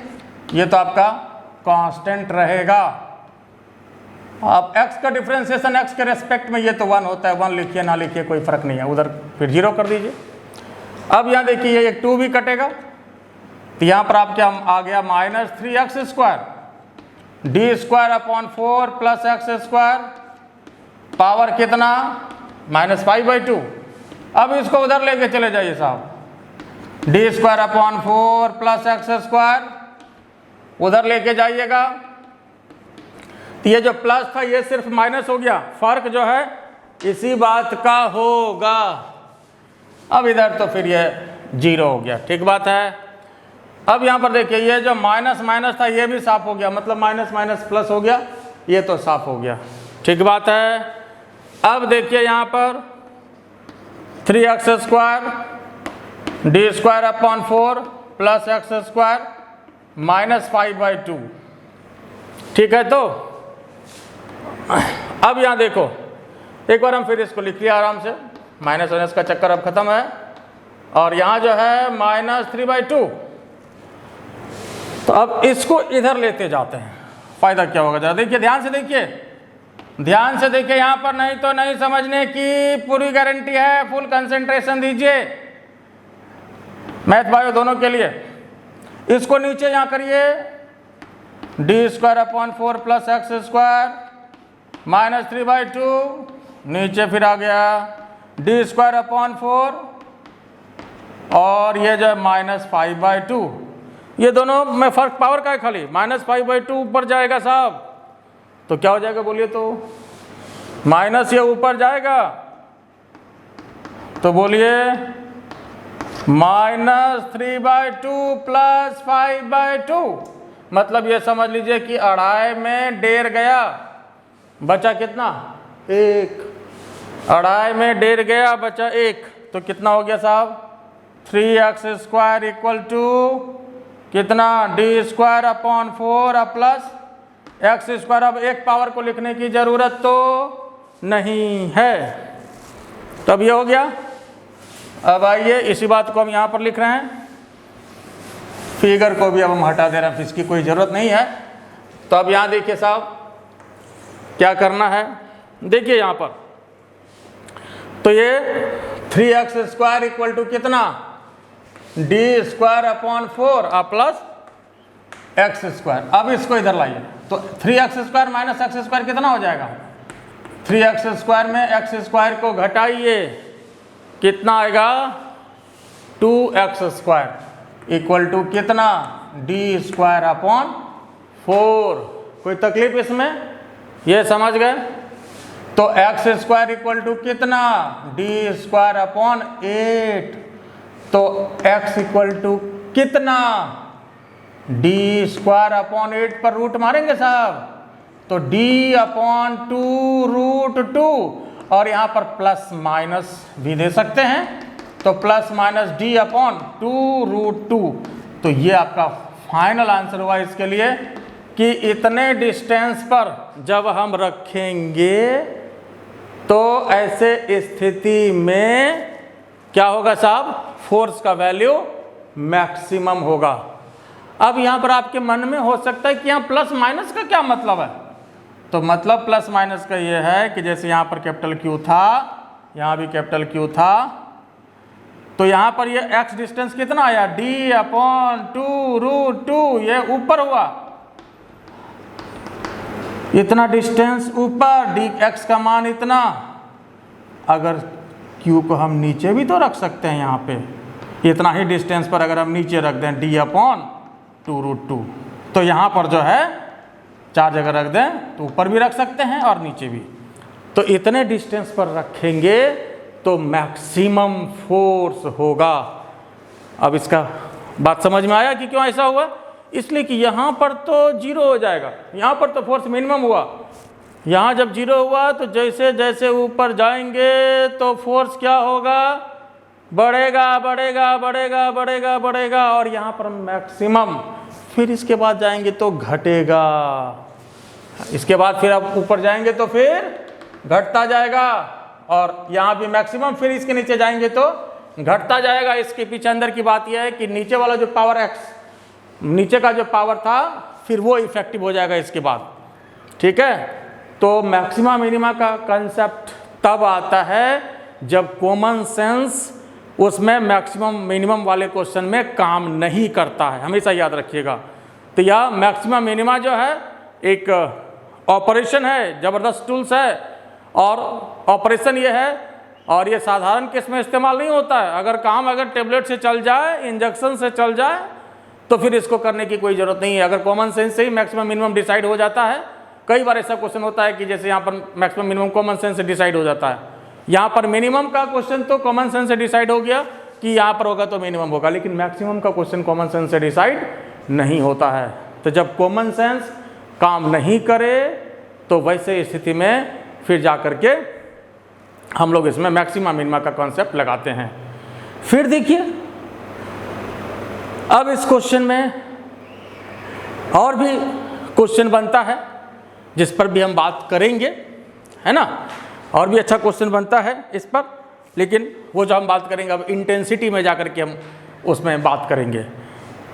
ये तो आपका कांस्टेंट रहेगा। अब x का डिफ्रेंशिएशन x के रेस्पेक्ट में ये तो 1 होता है, 1 लिखिए ना लिखिए कोई फर्क नहीं है, उधर फिर जीरो कर दीजिए। अब यहाँ देखिए ये 2 भी कटेगा, तो यहाँ पर आप क्या आ गया, -3x² D square upon 4 plus x square power कितना, -5/2। अब इसको उधर लेके चले जाइए साहब, D square upon 4 plus x square उधर लेके जाइएगा, तो ये जो प्लस था ये सिर्फ माइनस हो गया, फर्क जो है इसी बात का होगा। अब इधर तो फिर ये जीरो हो गया, ठीक बात है। अब यहाँ पर देखिए ये जो माइनस माइनस था ये भी साफ हो गया, मतलब माइनस माइनस प्लस हो गया, ये तो साफ हो गया, ठीक बात है। अब देखिए यहाँ पर 3x² D square upon 4 plus x square -5/2, ठीक है। तो अब यहाँ देखो, एक बार हम फिर इसको लिख लिया आराम से, माइनस माइनस का चक्कर अब खत्म है, और यहाँ जो है -3/2। तो अब इसको इधर लेते जाते हैं, फायदा क्या होगा जरा देखिए, ध्यान से देखिए, ध्यान से देखिए, यहाँ पर नहीं तो नहीं समझने की पूरी गारंटी है, फुल कंसंट्रेशन दीजिए मैथ बायो दोनों के लिए। इसको नीचे यहाँ करिए, d²/4 + x² -3/2, नीचे फिर आ गया d²/4 और ये जो -5/2, ये दोनों में फर्क पावर का है खाली, -5/2 ऊपर जाएगा साहब, तो क्या हो जाएगा बोलिए, तो माइनस ये ऊपर जाएगा, तो बोलिए -3/2 + 5/2, मतलब ये समझ लीजिए कि 2.5 में 1.5 गया, बचा कितना 1, 2.5 में 1.5 गया, बचा 1, तो कितना हो गया साहब 3x² = कितना d²/4 प्लस x²। अब एक पावर को लिखने की जरूरत तो नहीं है, तब ये हो गया। अब आइए इसी बात को हम यहाँ पर लिख रहे हैं, फिगर को भी अब हम हटा दे रहे हैं, इसकी कोई ज़रूरत नहीं है। तो अब यहाँ देखिए साहब क्या करना है, देखिए यहाँ पर, तो ये 3x² = कितना d²/4 प्लस x²। अब इसको इधर लाइए, तो 3x² - x² कितना हो जाएगा, 3x² में x² को घटाइए, कितना आएगा 2x² = कितना d²/4। कोई तकलीफ इसमें, ये समझ गए। तो x² = कितना d²/8, तो x = कितना d²/8 पर रूट मारेंगे साहब, तो d/2√2, और यहाँ पर प्लस माइनस भी दे सकते हैं, तो +- d/2√2। तो ये आपका फाइनल आंसर हुआ इसके लिए कि इतने डिस्टेंस पर जब हम रखेंगे तो ऐसे स्थिति में क्या होगा साहब, फोर्स का वैल्यू मैक्सिमम होगा। अब यहाँ पर आपके मन में हो सकता है कि यहाँ प्लस माइनस का क्या मतलब है, तो मतलब प्लस माइनस का ये है कि जैसे यहाँ पर कैपिटल Q था, यहाँ भी कैपिटल Q था, तो यहाँ पर ये x डिस्टेंस कितना आया d/2√2, ये ऊपर हुआ, इतना डिस्टेंस ऊपर, dx का मान इतना। अगर Q को हम नीचे भी तो रख सकते हैं, यहाँ पे इतना ही डिस्टेंस पर अगर हम नीचे रख दें d/2√2, तो यहाँ पर जो है 4 जगह रख दें तो ऊपर भी रख सकते हैं और नीचे भी। तो इतने डिस्टेंस पर रखेंगे तो मैक्सिमम फोर्स होगा। अब इसका बात समझ में आया कि क्यों ऐसा हुआ, इसलिए कि यहाँ पर तो 0 हो जाएगा, यहाँ पर तो फोर्स मिनिमम हुआ, यहाँ जब 0 हुआ तो जैसे जैसे ऊपर जाएंगे तो फोर्स क्या होगा, बढ़ेगा बढ़ेगा बढ़ेगा बढ़ेगा बढ़ेगा, और यहाँ पर मैक्सिमम। फिर इसके बाद जाएंगे तो घटेगा, इसके बाद फिर आप ऊपर जाएंगे तो फिर घटता जाएगा, और यहाँ भी मैक्सिमम, फिर इसके नीचे जाएंगे तो घटता जाएगा। इसके पीछे अंदर की बात यह है कि नीचे वाला जो पावर x, नीचे का जो पावर था, फिर वो इफेक्टिव हो जाएगा इसके बाद, ठीक है। तो मैक्सिमा मिनिमा का कंसेप्ट तब आता है जब कॉमन सेंस उसमें मैक्सिमम मिनिमम वाले क्वेश्चन में काम नहीं करता है, हमेशा याद रखिएगा। तो यह मैक्सिमम मिनिमा जो है एक ऑपरेशन है, ज़बरदस्त टूल्स है, और ऑपरेशन ये है, और ये साधारण केस में इस्तेमाल नहीं होता है। अगर काम अगर टेबलेट से चल जाए, इंजेक्शन से चल जाए, तो फिर इसको करने की कोई ज़रूरत नहीं है। अगर कॉमन सेंस से ही मैक्सिमम मिनिमम डिसाइड हो जाता है, कई बार ऐसा क्वेश्चन होता है कि जैसे यहाँ पर मैक्सिमम मिनिमम कॉमन सेंस से डिसाइड हो जाता है, यहाँ पर मिनिमम का क्वेश्चन तो कॉमन सेंस से डिसाइड हो गया कि यहाँ पर होगा तो मिनिमम होगा, लेकिन मैक्सिमम का क्वेश्चन कॉमन सेंस से डिसाइड नहीं होता है। तो जब कॉमन सेंस काम नहीं करे तो वैसे स्थिति में फिर जा कर के हम लोग इसमें मैक्सिमा मिनिमा का कॉन्सेप्ट लगाते हैं। फिर देखिए अब इस क्वेश्चन में और भी क्वेश्चन बनता है, जिस पर भी हम बात करेंगे, है ना। और भी अच्छा क्वेश्चन बनता है इस पर, लेकिन वो जो हम बात करेंगे अब इंटेंसिटी में जाकर के हम उसमें बात करेंगे।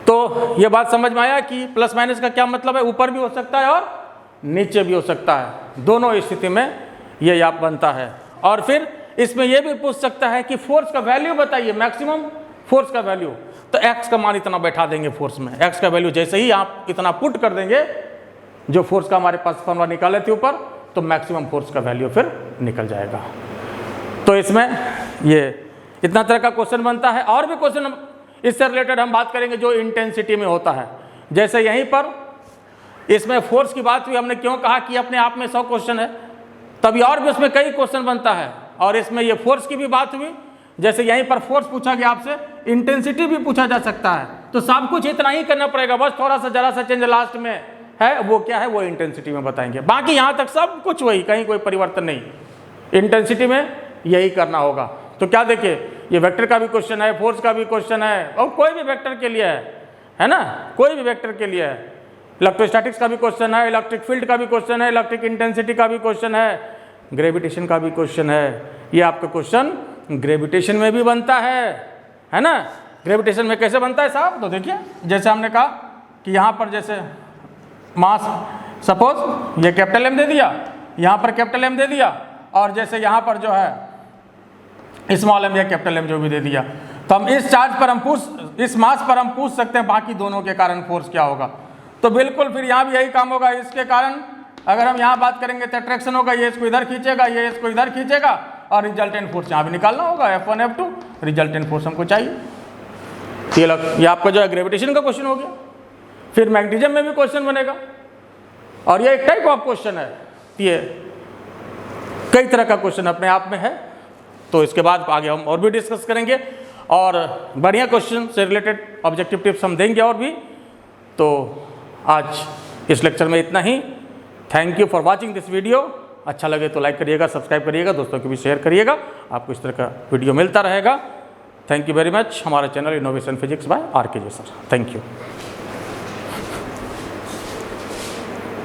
तो ये बात समझ में आया कि प्लस माइनस का क्या मतलब है, ऊपर भी हो सकता है और नीचे भी हो सकता है, दोनों स्थिति में ये याप बनता है। और फिर इसमें यह भी पूछ सकता है कि फोर्स का वैल्यू बताइए, मैक्सिमम फोर्स का वैल्यू। तो एक्स का मान इतना बैठा देंगे फोर्स में, एक्स का वैल्यू जैसे ही आप इतना पुट कर देंगे, जो फोर्स का हमारे पास फॉर्मूला निकाले थे ऊपर, तो मैक्सिमम फोर्स का वैल्यू फिर निकल जाएगा। तो इसमें ये इतना तरह का क्वेश्चन बनता है। और भी क्वेश्चन इससे रिलेटेड हम बात करेंगे जो इंटेंसिटी में होता है। जैसे यहीं पर इसमें फोर्स की बात हुई, हमने क्यों कहा कि अपने आप में 100 क्वेश्चन है, तभी और भी उसमें कई क्वेश्चन बनता है। और इसमें ये फोर्स की भी बात हुई, जैसे यहीं पर फोर्स पूछा गया आपसे, इंटेंसिटी भी पूछा जा सकता है। तो सब कुछ इतना ही करना पड़ेगा, बस थोड़ा सा जरा सा चेंज लास्ट में है, वो क्या है, वो इंटेंसिटी में बताएंगे। बाकी यहाँ तक सब कुछ वही, कहीं कोई परिवर्तन नहीं, इंटेंसिटी में यही करना होगा। तो क्या देखिए, ये वेक्टर का भी क्वेश्चन है, फोर्स का भी क्वेश्चन है, और कोई भी वेक्टर के लिए है ना, कोई भी वेक्टर के लिए है। इलेक्ट्रोस्टैटिक्स का भी क्वेश्चन है, इलेक्ट्रिक फील्ड का भी क्वेश्चन है, इलेक्ट्रिक इंटेंसिटी का भी क्वेश्चन है, ग्रेविटेशन का भी क्वेश्चन है। ये आपका क्वेश्चन ग्रेविटेशन में भी बनता है ना। ग्रेविटेशन में कैसे बनता है साहब, तो देखिए जैसे हमने कहा कि यहाँ पर जैसे मास, सपोज ये कैपिटल एम दे दिया, यहाँ पर कैपिटल एम दे दिया, और जैसे यहाँ पर जो है स्मॉल एम या कैपिटल एम जो भी दे दिया, तो हम इस चार्ज पर हम इस मास पर हम पूछ सकते हैं बाकी दोनों के कारण फोर्स क्या होगा। तो बिल्कुल फिर यहाँ भी यही काम होगा। इसके कारण अगर हम यहाँ बात करेंगे तो अट्रैक्शन होगा, ये इसको इधर खींचेगा, ये इसको इधर खींचेगा, और रिजल्टेंट फोर्स यहाँ भी निकालना होगा, F1 F2 रिजल्टेंट फोर्स हमको चाहिए। ये आपका जो है ग्रेविटेशन का क्वेश्चन हो गया। फिर मैग्नेटिज्म में भी क्वेश्चन बनेगा, और ये एक टाइप ऑफ क्वेश्चन है, ये कई तरह का क्वेश्चन अपने आप में है। तो इसके बाद आगे हम और भी डिस्कस करेंगे, और बढ़िया क्वेश्चन से रिलेटेड ऑब्जेक्टिव टिप्स हम देंगे और भी। तो आज इस लेक्चर में इतना ही। Thank you for watching this video. अच्छा लगे तो लाइक करिएगा, सब्सक्राइब करिएगा, दोस्तों को भी शेयर करिएगा, आपको इस तरह का वीडियो मिलता रहेगा। Thank you very much. हमारा channel innovation physics by RK ji sir. Thank you.